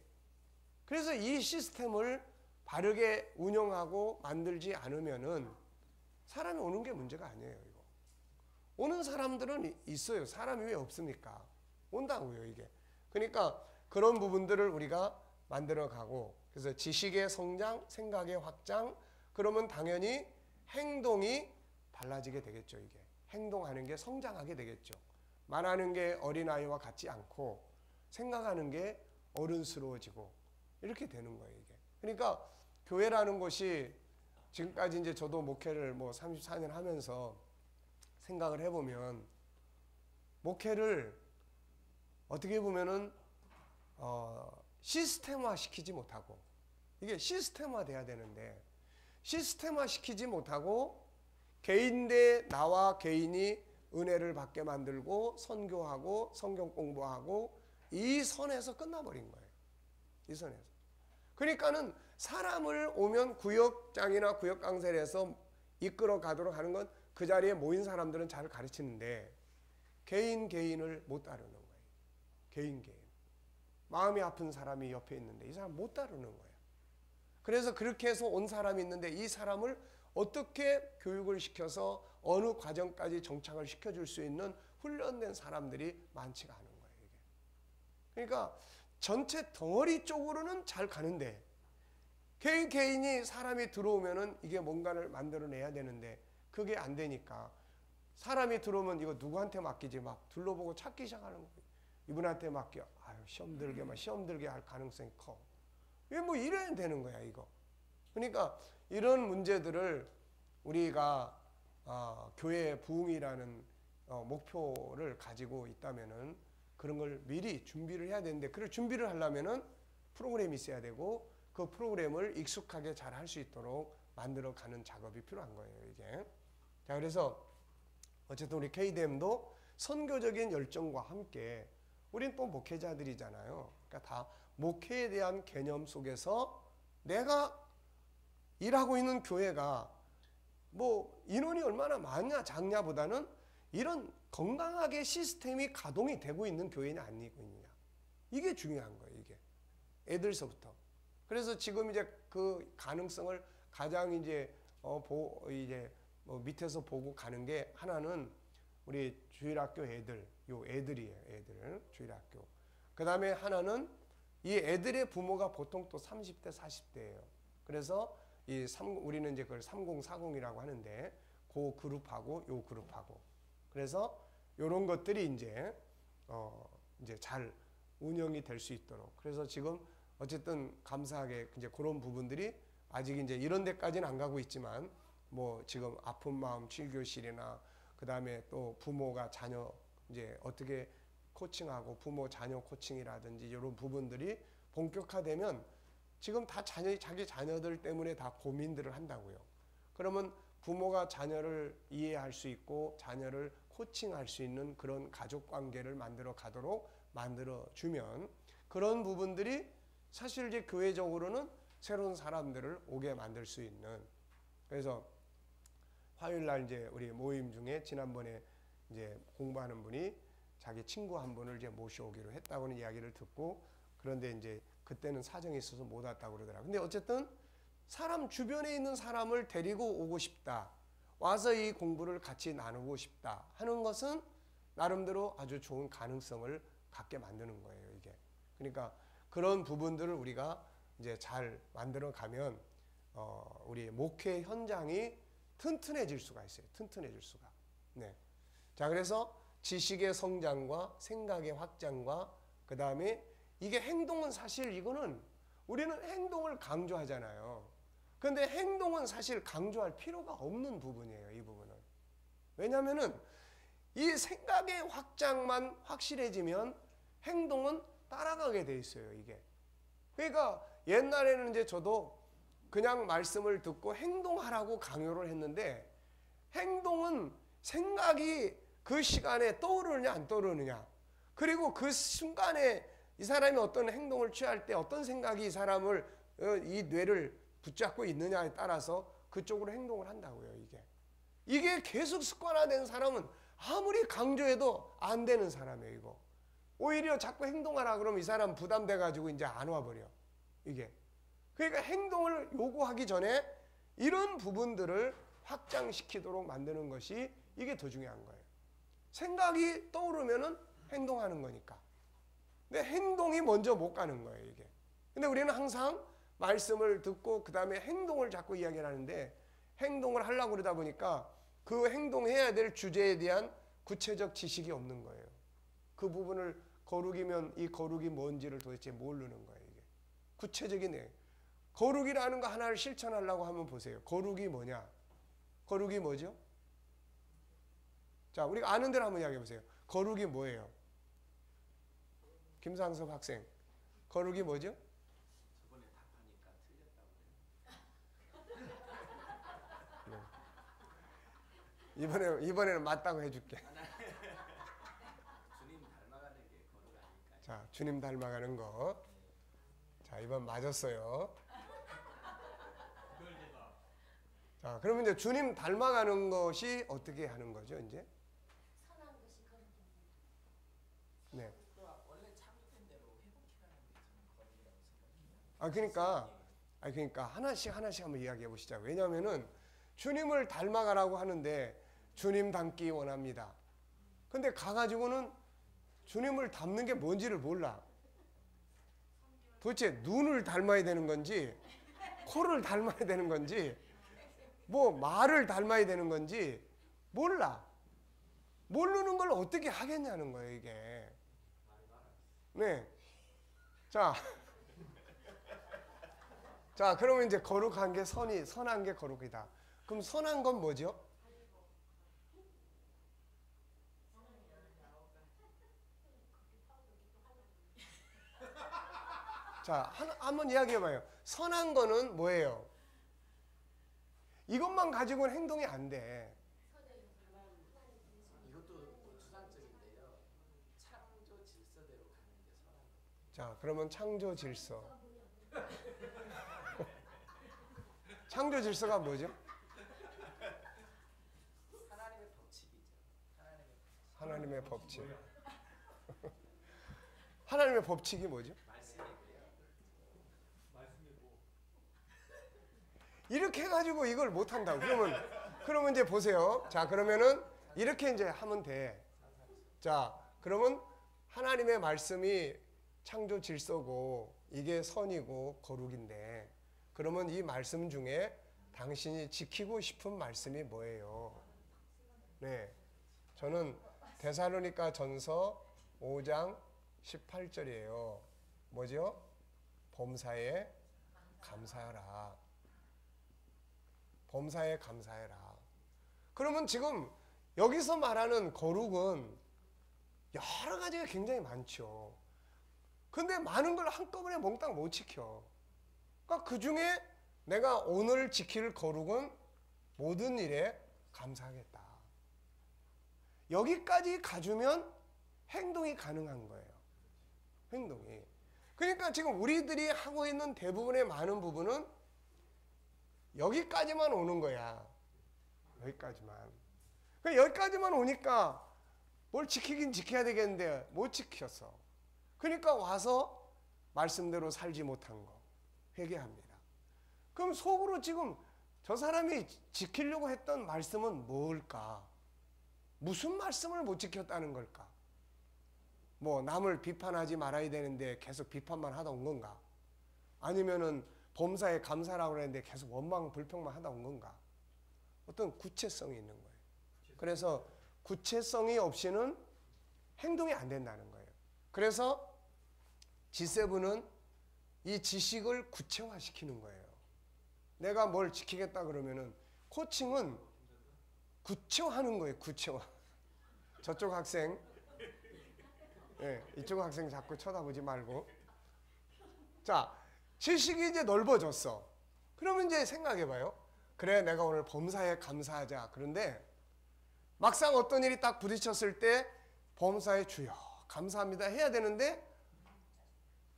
그래서 이 시스템을 바르게 운영하고 만들지 않으면은 사람이 오는 게 문제가 아니에요. 이거. 오는 사람들은 있어요. 사람이 왜 없습니까? 온다고요, 이게. 그러니까 그런 부분들을 우리가 만들어 가고, 그래서 지식의 성장, 생각의 확장, 그러면 당연히 행동이 달라지게 되겠죠, 이게. 행동하는 게 성장하게 되겠죠. 말하는 게 어린아이와 같지 않고 생각하는 게 어른스러워지고 이렇게 되는 거예요, 이게. 그러니까 교회라는 곳이 지금까지 이제 저도 목회를 뭐 34년 하면서 생각을 해보면 목회를 어떻게 보면은 시스템화 시키지 못하고, 이게 시스템화 돼야 되는데 시스템화 시키지 못하고 개인 대 나와 개인이 은혜를 받게 만들고 선교하고 성경 공부하고 이 선에서 끝나버린 거예요. 이 선에서. 그러니까는 사람을 오면 구역장이나 구역 강사를 해서 이끌어 가도록 하는 건 그 자리에 모인 사람들은 잘 가르치는데 개인을 못 다루는 거예요. 개인. 마음이 아픈 사람이 옆에 있는데 이 사람 못 다루는 거예요. 그래서 그렇게 해서 온 사람이 있는데 이 사람을 어떻게 교육을 시켜서 어느 과정까지 정착을 시켜줄 수 있는 훈련된 사람들이 많지가 않은 거예요, 이게. 그러니까 전체 덩어리 쪽으로는 잘 가는데 개인이 사람이 들어오면은 이게 뭔가를 만들어내야 되는데 그게 안 되니까 사람이 들어오면 이거 누구한테 맡기지 막 둘러보고 찾기 시작하는 거예요. 이분한테 맡겨. 아유, 시험 들게 할 가능성이 커. 왜 뭐 이래야 되는 거야, 이거. 그러니까 이런 문제들을 우리가 교회 부흥이라는 목표를 가지고 있다면은 그런 걸 미리 준비를 해야 되는데, 그걸 준비를 하려면은 프로그램이 있어야 되고 그 프로그램을 익숙하게 잘 할 수 있도록 만들어 가는 작업이 필요한 거예요, 이게. 자, 그래서 어쨌든 우리 KDM도 선교적인 열정과 함께 우린 또 목회자들이잖아요. 그러니까 다 목회에 대한 개념 속에서 내가 일하고 있는 교회가 뭐 인원이 얼마나 많냐 작냐보다는 이런 건강하게 시스템이 가동이 되고 있는 교회냐 안 되고 있느냐, 이게 중요한 거예요, 이게. 애들서부터. 그래서 지금 이제 그 가능성을 가장 이제 밑에서 보고 가는 게 하나는 우리 주일학교 애들, 애들이에요, 애들 주일학교. 그 다음에 하나는 이 애들의 부모가 보통 또 30대, 40대예요. 그래서 우리는 이제 그걸 3040이라고 하는데 그 그룹하고 요 그룹하고. 그래서 이런 것들이 이제 잘 운영이 될 수 있도록. 그래서 지금 어쨌든 감사하게 이제 그런 부분들이 아직 이제 이런 데까지는 안 가고 있지만 뭐 지금 아픈 마음 치유교실이나 그 다음에 또 부모가 자녀 이제 어떻게 코칭하고 부모 자녀 코칭이라든지 이런 부분들이 본격화되면 지금 다 자기 자녀들 때문에 다 고민들을 한다고요. 그러면 부모가 자녀를 이해할 수 있고 자녀를 코칭할 수 있는 그런 가족 관계를 만들어 가도록 만들어 주면 그런 부분들이 사실 이제 교회적으로는 새로운 사람들을 오게 만들 수 있는. 그래서 화요일 날 이제 우리 모임 중에 지난번에 이제 공부하는 분이 자기 친구 한 분을 이제 모셔오기로 했다고는 이야기를 듣고, 그런데 이제 그때는 사정이 있어서 못 왔다고 그러더라고요. 근데 어쨌든 사람 주변에 있는 사람을 데리고 오고 싶다, 와서 이 공부를 같이 나누고 싶다 하는 것은 나름대로 아주 좋은 가능성을 갖게 만드는 거예요, 이게. 그러니까 그런 부분들을 우리가 이제 잘 만들어 가면 우리 목회 현장이 튼튼해질 수가 있어요. 튼튼해질 수가. 네. 자, 그래서 지식의 성장과 생각의 확장과 그 다음에 이게 행동은 사실 이거는 우리는 행동을 강조하잖아요. 그런데 행동은 사실 강조할 필요가 없는 부분이에요, 이 부분은. 왜냐하면은 이 생각의 확장만 확실해지면 행동은 따라가게 돼 있어요, 이게. 그러니까 옛날에는 이제 저도 그냥 말씀을 듣고 행동하라고 강요를 했는데, 행동은 생각이 그 시간에 떠오르느냐 안 떠오르느냐, 그리고 그 순간에 이 사람이 어떤 행동을 취할 때 어떤 생각이 이 사람을 이 뇌를 붙잡고 있느냐에 따라서 그쪽으로 행동을 한다고요. 이게 계속 습관화된 사람은 아무리 강조해도 안 되는 사람이에요. 이거 오히려 자꾸 행동하라 그러면 이 사람 부담돼 가지고 이제 안 와버려. 그러니까 행동을 요구하기 전에 이런 부분들을 확장시키도록 만드는 것이 이게 더 중요한 거예요. 생각이 떠오르면은 행동하는 거니까. 근데 행동이 먼저 못 가는 거예요, 이게. 근데 우리는 항상 말씀을 듣고 그 다음에 행동을 자꾸 이야기를 하는데 행동을 하려고 그러다 보니까 그 행동해야 될 주제에 대한 구체적 지식이 없는 거예요. 그 부분을 거룩이면 이 거룩이 뭔지를 도대체 모르는 거예요, 이게. 구체적인 애. 거룩이라는 거 하나를 실천하려고 하면 보세요. 거룩이 뭐냐? 거룩이 뭐죠? 자, 우리가 아는 대로 한번 이야기해 보세요. 거룩이 뭐예요? 김상섭 학생. 거룩이 뭐죠? 저번에 답하니까 틀렸다고. 이번에는 맞다고 해줄게. 주님 닮아가는 게 거룩 아닐까요? 자, 주님 닮아가는 거. 자, 이번 맞았어요. 자, 그러면 이제 주님 닮아가는 것이 어떻게 하는 거죠, 이제? 선한 것이 거룩입니다. 네. 원래 창조된 대로 회복해가는 게 저는 거룩이라고 생각해요. 그러니까 하나씩 한번 이야기해 보시죠. 왜냐하면은 주님을 닮아가라고 하는데 주님 닮기 원합니다. 근데 가가지고는 주님을 닮는 게 뭔지를 몰라. 도대체 눈을 닮아야 되는 건지, 코를 닮아야 되는 건지, 뭐 말을 닮아야 되는 건지 몰라. 모르는 걸 어떻게 하겠냐는 거예요, 이게. 네. 자, 그러면 이제 거룩한 게 선한 게 거룩이다. 그럼 선한 건 뭐죠? 자, 한번 이야기해봐요. 선한 거는 뭐예요? 이것만 가지고는 행동이 안 돼. 이것도 추상적인데요. 창조 질서대로 가는 게 선한 거예요. 자, 그러면 창조 질서. 창조 질서가 뭐죠? 하나님의 법칙이죠. 하나님의 법칙. 하나님의 법칙이 뭐죠? 말씀이고요. 이렇게 해가지고 이걸 못한다고. 그러면 이제 보세요. 자, 그러면은 이렇게 이제 하면 돼. 자, 그러면 하나님의 말씀이 창조 질서고 이게 선이고 거룩인데, 그러면 이 말씀 중에 당신이 지키고 싶은 말씀이 뭐예요? 네, 저는 데살로니가 전서 5장 18절이에요. 뭐죠? 범사에 감사하라. 범사에 감사해라. 그러면 지금 여기서 말하는 거룩은 여러 가지가 굉장히 많죠. 근데 많은 걸 한꺼번에 몽땅 못 지켜. 그러니까 그 중에 내가 오늘 지킬 거룩은 모든 일에 감사하겠다. 여기까지 가주면 행동이 가능한 거예요. 행동이. 그러니까 지금 우리들이 하고 있는 대부분의 많은 부분은 여기까지만 오는 거야. 여기까지만. 그러니까 여기까지만 오니까 뭘 지키긴 지켜야 되겠는데 못 지켰어. 그러니까 와서 말씀대로 살지 못한 거 회개합니다. 그럼 속으로 지금 저 사람이 지키려고 했던 말씀은 뭘까? 무슨 말씀을 못 지켰다는 걸까? 뭐 남을 비판하지 말아야 되는데 계속 비판만 하다 온 건가? 아니면은 범사에 감사라고 그랬는데 계속 원망 불평만 하다 온 건가? 어떤 구체성이 있는 거예요. 그래서 구체성이 없이는 행동이 안 된다는 거예요. 그래서 G7은 이 지식을 구체화시키는 거예요. 내가 뭘 지키겠다 그러면은 코칭은 구체화하는 거예요. 구체화. 저쪽 학생, 네, 이쪽 학생 자꾸 쳐다보지 말고. 자, 지식이 이제 넓어졌어. 그러면 이제 생각해봐요. 그래, 내가 오늘 범사에 감사하자. 그런데 막상 어떤 일이 딱 부딪혔을 때 범사에 주여 감사합니다 해야 되는데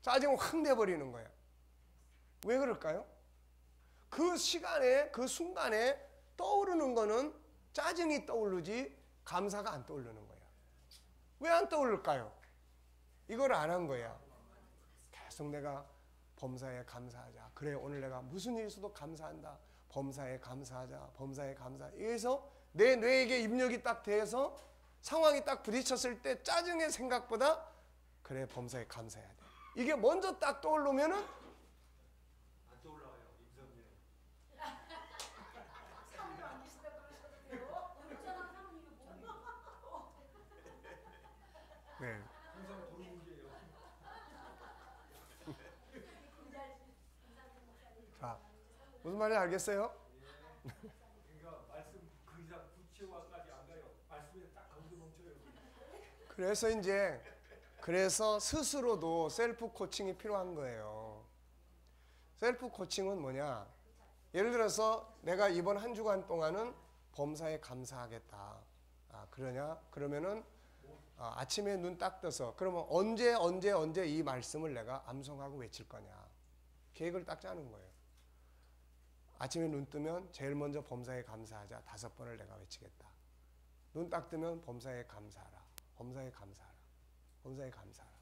짜증을 확 내버리는 거야. 왜 그럴까요? 그 시간에 그 순간에 떠오르는 거는 짜증이 떠오르지 감사가 안 떠오르는 거야. 왜 안 떠오를까요? 이걸 안 한 거야. 계속 내가 범사에 감사하자. 그래, 오늘 내가 무슨 일 있어도 감사한다. 범사에 감사하자. 범사에 감사. 이래서 내 뇌에게 입력이 딱 돼서 상황이 딱 부딪혔을 때 짜증의 생각보다 그래, 범사에 감사해야 돼. 이게 먼저 딱 떠오르면은 안 떠올라와요. 임성님. 사모님 안 계시다 그러셔도 돼요. 어쩌나 사모님이 뭐. 네. 항상 도루묵이에요. 자, 무슨 말인지 알겠어요? 그러니까 말씀 그 이상 구체화까지 안 가요. 말씀에 딱 거기서 멈춰요. 그래서 스스로도 셀프 코칭이 필요한 거예요. 셀프 코칭은 뭐냐? 예를 들어서 내가 이번 한 주간 동안은 범사에 감사하겠다. 아, 그러냐? 그러면은 아침에 눈 딱 떠서 그러면 언제 이 말씀을 내가 암송하고 외칠 거냐? 계획을 딱 짜는 거예요. 아침에 눈 뜨면 제일 먼저 범사에 감사하자 5번을 내가 외치겠다. 눈 딱 뜨면 범사에 감사하라. 범사에 감사하라. 범사에 감사하라.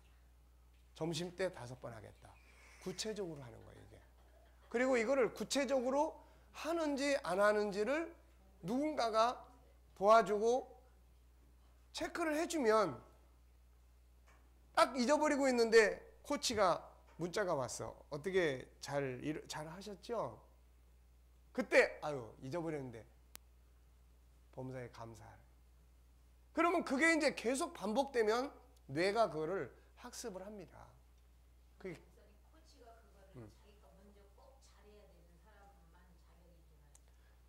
점심 때 5번 하겠다. 구체적으로 하는 거예요, 이게. 그리고 이거를 구체적으로 하는지 안 하는지를 누군가가 도와주고 체크를 해주면 딱 잊어버리고 있는데 코치가 문자가 왔어. 어떻게 잘 하셨죠? 그때 아유 잊어버렸는데 범사에 감사하라. 그러면 그게 이제 계속 반복되면 뇌가 그거를 학습을 합니다. 그게 코치가 그거를 자기가 먼저 꼭 잘해야 되는 사람만 자격이 되나요?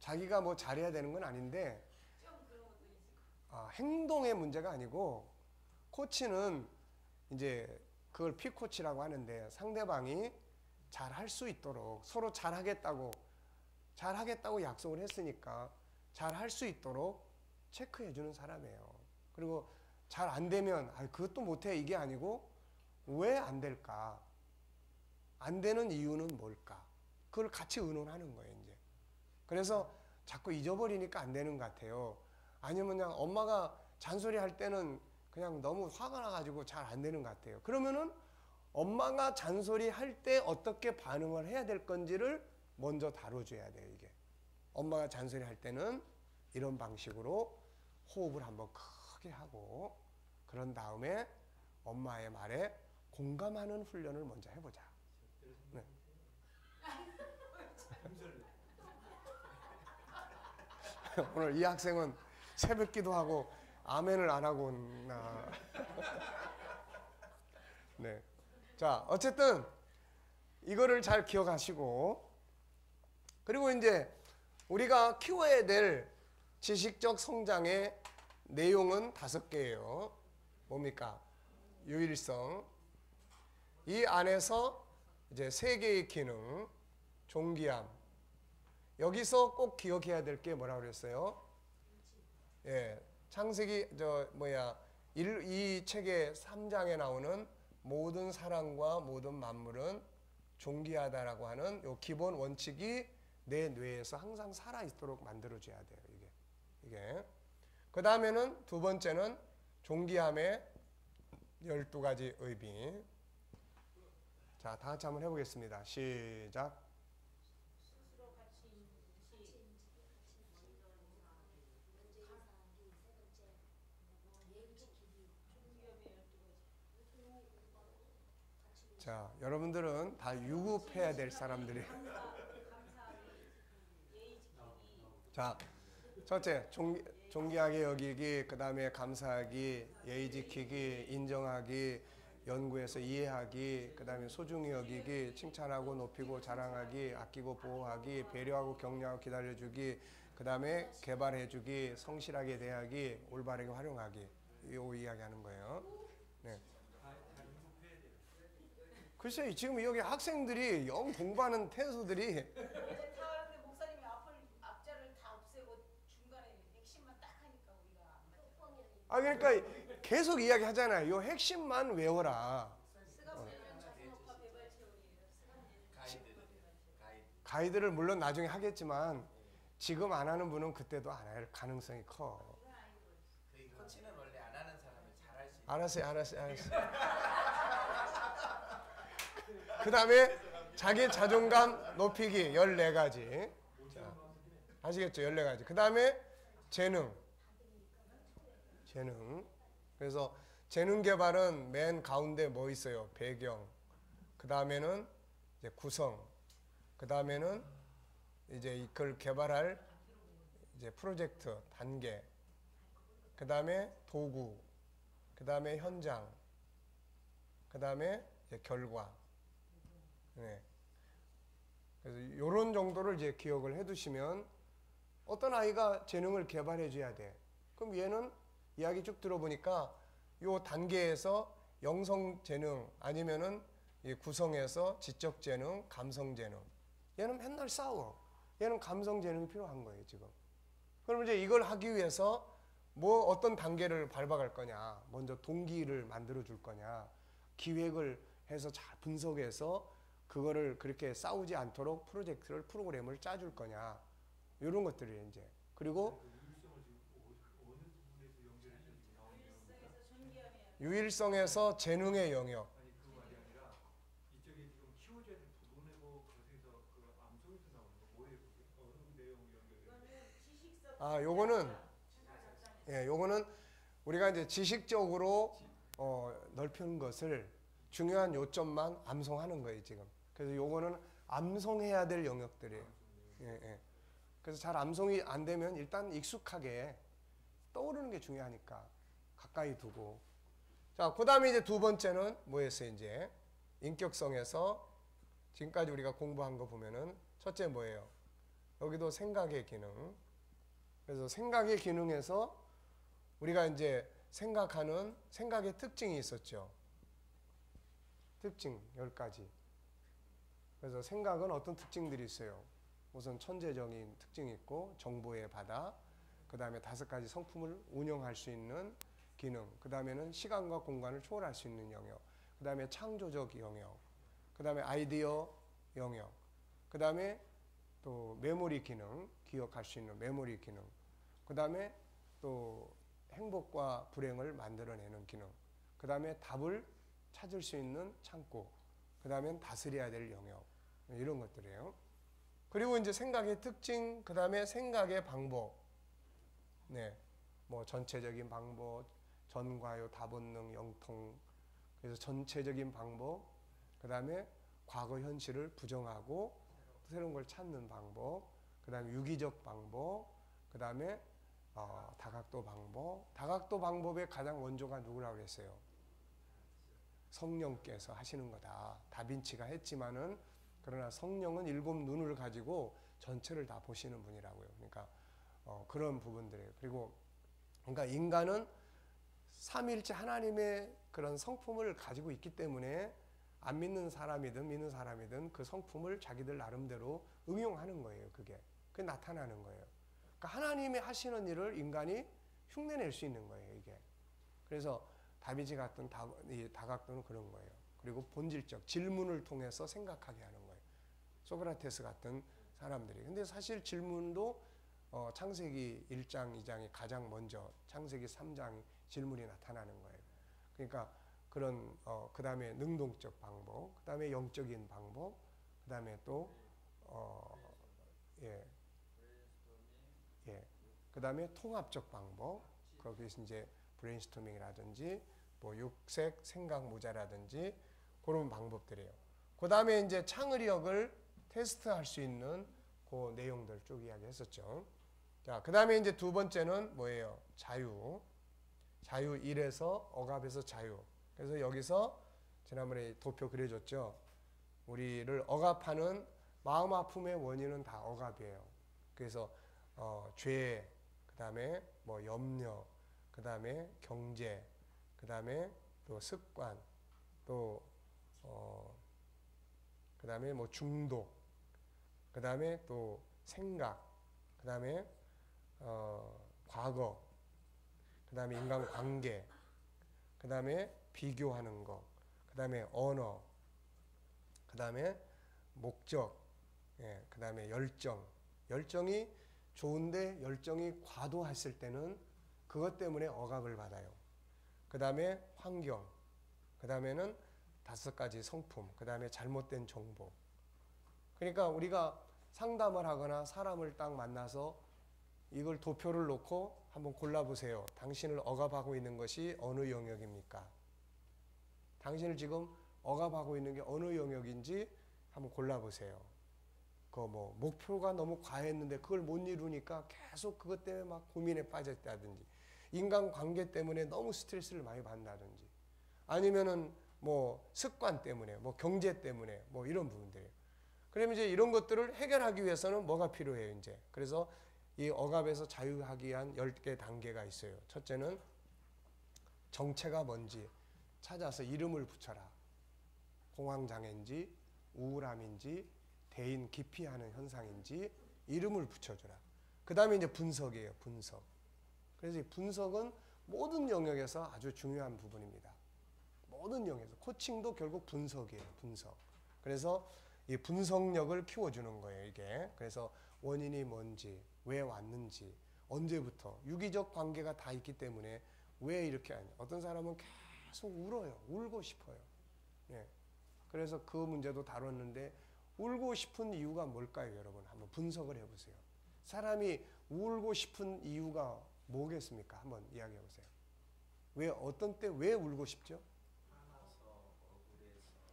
자기가 뭐 잘해야 되는 건 아닌데 좀 그런 것도 있을 행동의 문제가 아니고 코치는 이제 그걸 피코치라고 하는데 상대방이 잘 할 수 있도록 서로 잘하겠다고 약속을 했으니까 잘 할 수 있도록 체크해 주는 사람이에요. 그리고 잘 안 되면 그것도 못해 이게 아니고 왜 안 될까? 안 되는 이유는 뭘까? 그걸 같이 의논하는 거예요, 이제. 그래서 자꾸 잊어버리니까 안 되는 것 같아요. 아니면 그냥 엄마가 잔소리 할 때는 그냥 너무 화가 나가지고 잘 안 되는 것 같아요. 그러면은 엄마가 잔소리 할 때 어떻게 반응을 해야 될 건지를 먼저 다뤄줘야 돼요, 이게. 엄마가 잔소리 할 때는 이런 방식으로 호흡을 한번 크게 하고 그런 다음에 엄마의 말에 공감하는 훈련을 먼저 해보자. 네. 오늘 이 학생은 새벽 기도하고 아멘을 안 하고 나. 네. 자, 어쨌든 이거를 잘 기억하시고 그리고 이제 우리가 키워야 될 지식적 성장의 내용은 5개예요. 뭡니까? 유일성. 이 안에서 이제 3개의 기능, 존귀함. 여기서 꼭 기억해야 될 게 뭐라고 그랬어요? 예. 창세기 이 책의 3장에 나오는 모든 사람과 모든 만물은 존귀하다라고 하는 요 기본 원칙이 내 뇌에서 항상 살아 있도록 만들어 줘야 돼요, 이게. 그다음에는 두 번째는 존귀함의 12가지 의미. 자, 다 같이 한번 해 보겠습니다. 시작. 스스로 가치 인식, 자, 여러분들은 다 유급해야 될 사람들이. 자, 첫째, 존귀하게 여기기, 그 다음에 감사하기, 예의 지키기, 인정하기, 연구해서 이해하기, 그 다음에 소중히 여기기, 칭찬하고 높이고 자랑하기, 아끼고 보호하기, 배려하고 격려하고 기다려주기, 그 다음에 개발해주기, 성실하게 대하기, 올바르게 활용하기. 요 이야기하는 거예요. 네. 글쎄, 지금 여기 학생들이 영 공부하는 태소들이 다 하는데 목사님이 앞자를 다 없애고 중간에 핵심만 딱 하니까 우리가 안 맞아. 그러니까 계속 이야기 하잖아요. 요 핵심만 외워라. 스가모니는 자선업화 배발 체온이에요. 가이드를 물론 나중에 하겠지만 지금 안 하는 분은 그때도 안 할 가능성이 커. 그 코치는 원래 안 하는 사람이 잘할 수 있는. 알았어요. 그 다음에 자기 자존감 높이기 14가지. 자, 아시겠죠? 14가지. 그 다음에 재능. 그래서 재능 개발은 맨 가운데 뭐 있어요? 배경. 그 다음에는 이제 구성. 그 다음에는 이제 이걸 개발할 이제 프로젝트 단계. 그 다음에 도구. 그 다음에 현장. 그 다음에 이제 결과. 네. 그래서 이런 정도를 이제 기억을 해두시면 어떤 아이가 재능을 개발해 줘야 돼. 그럼 얘는 이야기 쭉 들어보니까 요 단계에서 영성 재능 아니면은 이 구성에서 지적 재능, 감성 재능. 얘는 맨날 싸워. 얘는 감성 재능이 필요한 거예요, 지금. 그럼 이제 이걸 하기 위해서 뭐 어떤 단계를 밟아갈 거냐. 먼저 동기를 만들어 줄 거냐. 기획을 해서 잘 분석해서 그거를 그렇게 싸우지 않도록 프로그램을 짜줄 거냐. 이런 것들이 이제. 그리고 유일성에서 재능의 영역. 아니 그 말이 아니라 이쪽에 지금 키워줘야 될 부분이고 거기서 그 암송에서 나오는 거 뭐예요? 그게? 어느 내용 연결돼요? 요거는 우리가 이제 지식적으로 넓히는 것을 중요한 요점만 암송하는 거예요, 지금. 그래서 요거는 암송해야 될 영역들이에요. 예. 그래서 잘 암송이 안 되면 일단 익숙하게 떠오르는 게 중요하니까 가까이 두고. 자, 그 다음에 이제 두 번째는 뭐였어요, 이제? 인격성에서 지금까지 우리가 공부한 거 보면은 첫째 뭐예요? 여기도 생각의 기능. 그래서 생각의 기능에서 우리가 이제 생각하는 생각의 특징이 있었죠. 특징 10가지. 그래서 생각은 어떤 특징들이 있어요? 우선 천재적인 특징이 있고 정보의 바다, 그 다음에 5가지 성품을 운영할 수 있는 기능, 그 다음에는 시간과 공간을 초월할 수 있는 영역, 그 다음에 창조적 영역, 그 다음에 아이디어 영역, 그 다음에 또 메모리 기능, 기억할 수 있는 메모리 기능, 그 다음에 또 행복과 불행을 만들어내는 기능, 그 다음에 답을 찾을 수 있는 창고, 그 다음엔 다스려야 될 영역, 이런 것들이에요. 그리고 이제 생각의 특징, 그 다음에 생각의 방법, 네, 뭐 전체적인 방법, 전과요, 다본능, 영통, 그래서 전체적인 방법, 그 다음에 과거 현실을 부정하고 새로운 걸 찾는 방법, 그 다음에 유기적 방법, 그 다음에 다각도 방법. 다각도 방법의 가장 원조가 누구라고 그랬어요? 성령께서 하시는 거다. 다빈치가 했지만은 그러나 성령은 7 눈을 가지고 전체를 다 보시는 분이라고요. 그러니까 그런 부분들이에요. 그리고 그러니까 인간은 삼위일체 하나님의 그런 성품을 가지고 있기 때문에 안 믿는 사람이든 믿는 사람이든 그 성품을 자기들 나름대로 응용하는 거예요. 그게 나타나는 거예요. 그러니까 하나님이 하시는 일을 인간이 흉내낼 수 있는 거예요. 이게. 그래서 다비치 같은 다각도는 그런 거예요. 그리고 본질적 질문을 통해서 생각하게 하는 거예요. 소크라테스 같은 사람들이. 근데 사실 질문도 창세기 1장, 2장이 가장 먼저 창세기 3장 질문이 나타나는 거예요. 그러니까 그런 그 다음에 능동적 방법, 그 다음에 영적인 방법, 그 다음에 또 그 다음에 통합적 방법, 거기서 이제 브레인스토밍이라든지 뭐 육색 생각 모자라든지 그런 방법들이에요. 그 다음에 이제 창의력을 테스트할 수 있는 그 내용들 쭉 이야기했었죠. 자, 그 다음에 이제 두 번째는 뭐예요? 자유. 자유 1에서 억압에서 자유. 그래서 여기서 지난번에 도표 그려줬죠. 우리를 억압하는 마음 아픔의 원인은 다 억압이에요. 그래서 죄, 그 다음에 뭐 염려, 그 다음에 경제, 그 다음에 또 습관, 또 그 다음에 뭐 중독, 그 다음에 또 생각, 그 다음에 과거, 그 다음에 인간관계, 그 다음에 비교하는 거, 그 다음에 언어, 그 다음에 목적, 예, 그 다음에 열정이 좋은데 열정이 과도했을 때는 그것 때문에 억압을 받아요. 그 다음에 환경, 그 다음에는 5가지 성품, 그 다음에 잘못된 정보. 그러니까 우리가 상담을 하거나 사람을 딱 만나서 이걸 도표를 놓고 한번 골라보세요. 당신을 억압하고 있는 것이 어느 영역입니까? 당신을 지금 억압하고 있는 게 어느 영역인지 한번 골라보세요. 그 뭐 목표가 너무 과했는데 그걸 못 이루니까 계속 그것 때문에 막 고민에 빠졌다든지, 인간관계 때문에 너무 스트레스를 많이 받는다든지, 아니면은 뭐 습관 때문에, 뭐 경제 때문에, 뭐 이런 부분들이에요. 그러면 이제 이런 것들을 해결하기 위해서는 뭐가 필요해요, 이제. 그래서 이 억압에서 자유하기 위한 10개 단계가 있어요. 첫째는 정체가 뭔지 찾아서 이름을 붙여라. 공황장애인지 우울함인지 대인 기피하는 현상인지 이름을 붙여줘라. 그 다음에 이제 분석이에요. 분석. 그래서 이 분석은 모든 영역에서 아주 중요한 부분입니다. 모든 영역에서. 코칭도 결국 분석이에요. 분석. 그래서 이 분석력을 키워주는 거예요, 이게. 그래서 원인이 뭔지, 왜 왔는지, 언제부터, 유기적 관계가 다 있기 때문에 왜 이렇게 하냐. 어떤 사람은 계속 울어요. 울고 싶어요. 예. 그래서 그 문제도 다뤘는데, 울고 싶은 이유가 뭘까요, 여러분? 한번 분석을 해보세요. 사람이 울고 싶은 이유가 뭐겠습니까? 한번 이야기해 보세요. 왜, 어떤 때 왜 울고 싶죠?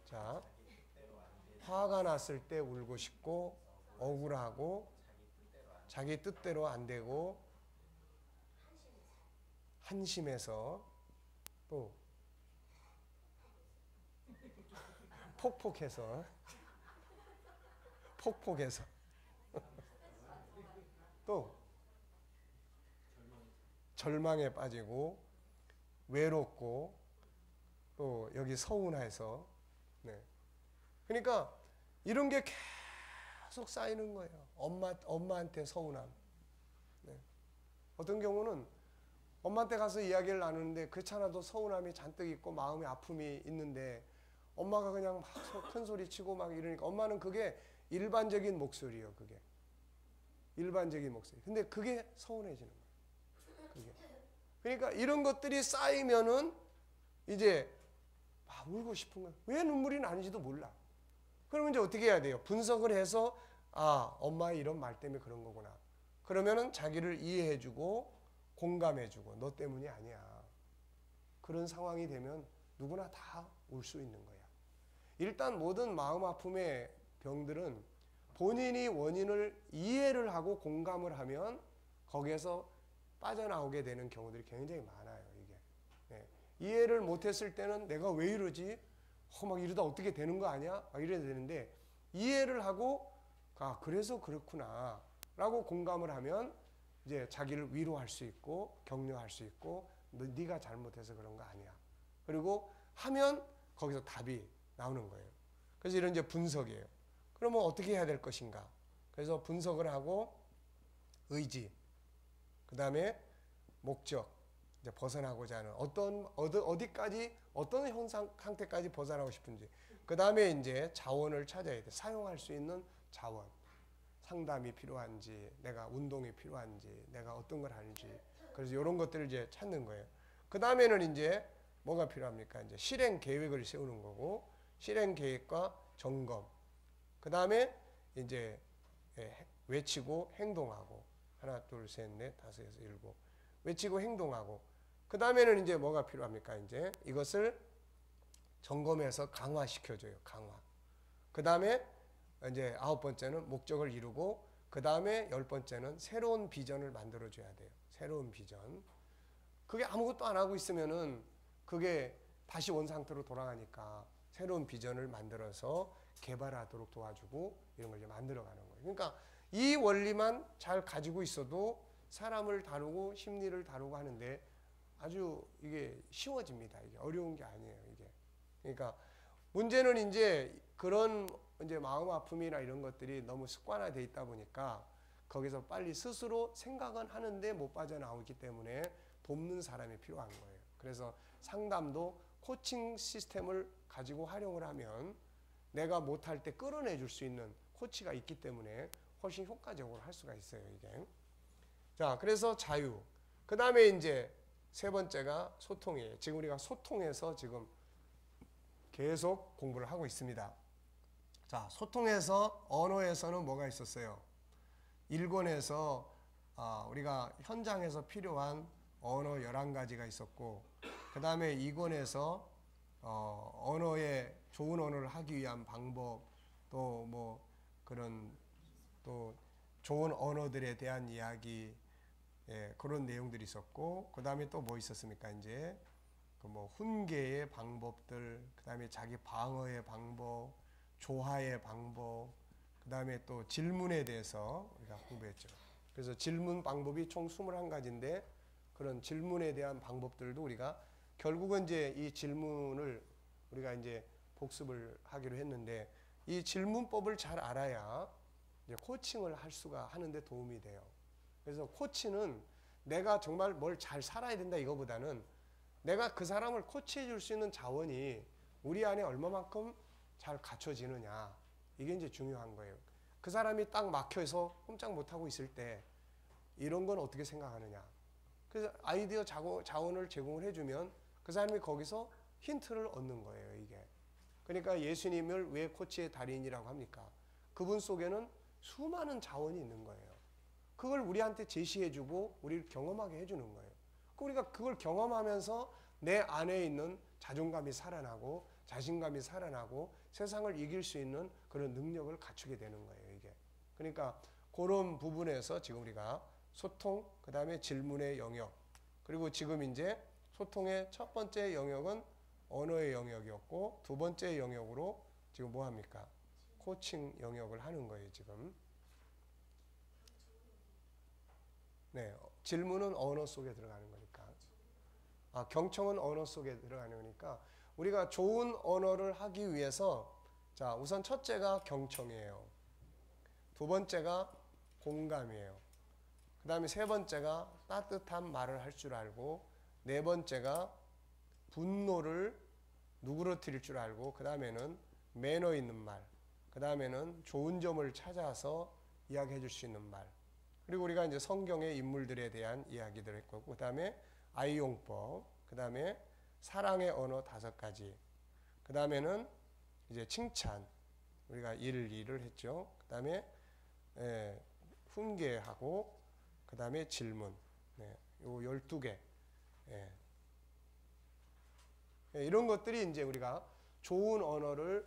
자, 화가 났을 때 울고 싶고, 억울하고, 자기 뜻대로 안 되고, 한심해서, 또 폭폭해서 또 절망에 빠지고, 외롭고, 또 여기 서운해서. 네. 그러니까 이런 게 계속 쌓이는 거예요. 엄마한테 서운함. 네. 어떤 경우는 엄마한테 가서 이야기를 나누는데 그렇잖아도 서운함이 잔뜩 있고 마음의 아픔이 있는데 엄마가 그냥 막 큰 소리 치고 막 이러니까 엄마는 그게 일반적인 목소리예요. 그게 일반적인 목소리. 근데 그게 서운해지는 거예요. 그게. 그러니까 이런 것들이 쌓이면은 이제 막 울고 싶은 거예요. 왜 눈물이 나는지도 몰라. 그러면 이제 어떻게 해야 돼요? 분석을 해서 아, 엄마의 이런 말 때문에 그런 거구나. 그러면은 자기를 이해해주고 공감해주고 너 때문이 아니야. 그런 상황이 되면 누구나 다 울 수 있는 거야. 일단 모든 마음 아픔의 병들은 본인이 원인을 이해를 하고 공감을 하면 거기에서 빠져나오게 되는 경우들이 굉장히 많아요. 이게. 네. 이해를 못했을 때는 내가 왜 이러지? 막 이러다 어떻게 되는 거 아니야? 막 이래야 되는데 이해를 하고 아, 그래서 그렇구나 라고 공감을 하면 이제 자기를 위로할 수 있고 격려할 수 있고 네가 잘못해서 그런 거 아니야. 그리고 하면 거기서 답이 나오는 거예요. 그래서 이런 이제 분석이에요. 그러면 어떻게 해야 될 것인가? 그래서 분석을 하고 의지, 그 다음에 목적, 이제 벗어나고자 하는 어디까지 어떤 상태까지 벗어나고 싶은지, 그 다음에 이제 자원을 찾아야 돼. 사용할 수 있는 자원. 상담이 필요한지, 내가 운동이 필요한지, 내가 어떤 걸 하는지. 그래서 이런 것들을 이제 찾는 거예요. 그 다음에는 이제 뭐가 필요합니까? 이제 실행 계획을 세우는 거고, 실행 계획과 점검. 그 다음에 이제 외치고 행동하고. 하나, 둘, 셋, 넷, 다섯, 여섯, 일곱. 외치고 행동하고. 그 다음에는 이제 뭐가 필요합니까? 이제 이것을 점검해서 강화시켜줘요. 강화. 그 다음에 이제 9번째는 목적을 이루고, 그 다음에 10번째는 새로운 비전을 만들어줘야 돼요. 새로운 비전. 그게 아무것도 안 하고 있으면은 그게 다시 원상태로 돌아가니까 새로운 비전을 만들어서 개발하도록 도와주고 이런 걸 이제 만들어가는 거예요. 그러니까 이 원리만 잘 가지고 있어도 사람을 다루고 심리를 다루고 하는데 아주 이게 쉬워집니다. 이게 어려운 게 아니에요. 이게. 그러니까 문제는 이제 그런 이제 마음 아픔이나 이런 것들이 너무 습관화되어 있다 보니까 거기서 빨리 스스로 생각은 하는데 못 빠져나오기 때문에 돕는 사람이 필요한 거예요. 그래서 상담도 코칭 시스템을 가지고 활용을 하면 내가 못할 때 끌어내 줄 수 있는 코치가 있기 때문에 훨씬 효과적으로 할 수가 있어요, 이게. 자, 그래서 자유. 그 다음에 이제 세 번째가 소통이에요. 지금 우리가 소통해서 지금 계속 공부를 하고 있습니다. 자, 소통에서 언어에서는 뭐가 있었어요? 1권에서 우리가 현장에서 필요한 언어 11가지가 있었고, 그 다음에 2권에서 언어의 좋은 언어를 하기 위한 방법, 또 뭐 그런 또 좋은 언어들에 대한 이야기, 예, 그런 내용들이 있었고, 그 다음에 또 뭐 있었습니까? 이제 그 뭐 훈계의 방법들, 그 다음에 자기 방어의 방법, 조화의 방법, 그 다음에 또 질문에 대해서 우리가 공부했죠. 그래서 질문 방법이 총 21가지인데 그런 질문에 대한 방법들도 우리가 결국은 이제 이 질문을 우리가 이제 복습을 하기로 했는데, 이 질문법을 잘 알아야 이제 코칭을 할 수가 하는데 도움이 돼요. 그래서 코치는 내가 정말 뭘 잘 살아야 된다 이거보다는 내가 그 사람을 코치해 줄 수 있는 자원이 우리 안에 얼마만큼 잘 갖춰지느냐, 이게 이제 중요한 거예요. 그 사람이 딱 막혀서 꼼짝 못하고 있을 때 이런 건 어떻게 생각하느냐. 그래서 아이디어 자원을 제공을 해주면 그 사람이 거기서 힌트를 얻는 거예요, 이게. 그러니까 예수님을 왜 코치의 달인이라고 합니까? 그분 속에는 수많은 자원이 있는 거예요. 그걸 우리한테 제시해주고 우리를 경험하게 해주는 거예요. 우리가 그걸 경험하면서 내 안에 있는 자존감이 살아나고 자신감이 살아나고 세상을 이길 수 있는 그런 능력을 갖추게 되는 거예요, 이게. 그러니까 그런 부분에서 지금 우리가 소통, 그 다음에 질문의 영역, 그리고 지금 이제 소통의 첫 번째 영역은 언어의 영역이었고, 두 번째 영역으로 지금 뭐 합니까? 코칭 영역을 하는 거예요, 지금. 네, 질문은 언어 속에 들어가는 거니까. 경청은 언어 속에 들어가는 거니까 우리가 좋은 언어를 하기 위해서, 자, 우선 첫째가 경청이에요. 두 번째가 공감이에요. 그 다음에 세 번째가 따뜻한 말을 할 줄 알고, 네 번째가 분노를 누그러뜨릴 줄 알고, 그 다음에는 매너 있는 말, 그 다음에는 좋은 점을 찾아서 이야기해 줄 수 있는 말, 그리고 우리가 이제 성경의 인물들에 대한 이야기들 했고, 그 다음에 아이용법, 그 다음에 사랑의 언어 5가지, 그 다음에는 이제 칭찬, 우리가 일을 했죠. 그 다음에 훈계하고, 그 다음에 질문, 네, 요 12개. 이런 것들이 이제 우리가 좋은 언어를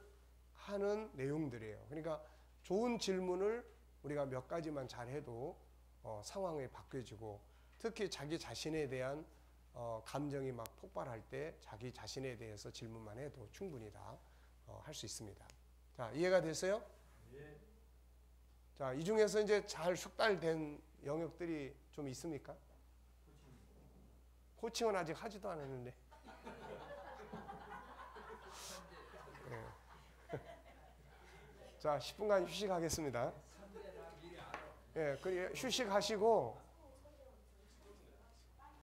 하는 내용들이에요. 그러니까 좋은 질문을 우리가 몇 가지만 잘해도 상황이 바뀌어지고, 특히 자기 자신에 대한 감정이 막 폭발할 때 자기 자신에 대해서 질문만 해도 충분히 다 할 수 있습니다. 자, 이해가 됐어요? 예. 자, 이 중에서 이제 잘 숙달된 영역들이 좀 있습니까? 코칭은 아직 하지도 않았는데. 네. 자, 10분간 휴식하겠습니다. 예, 휴식하시고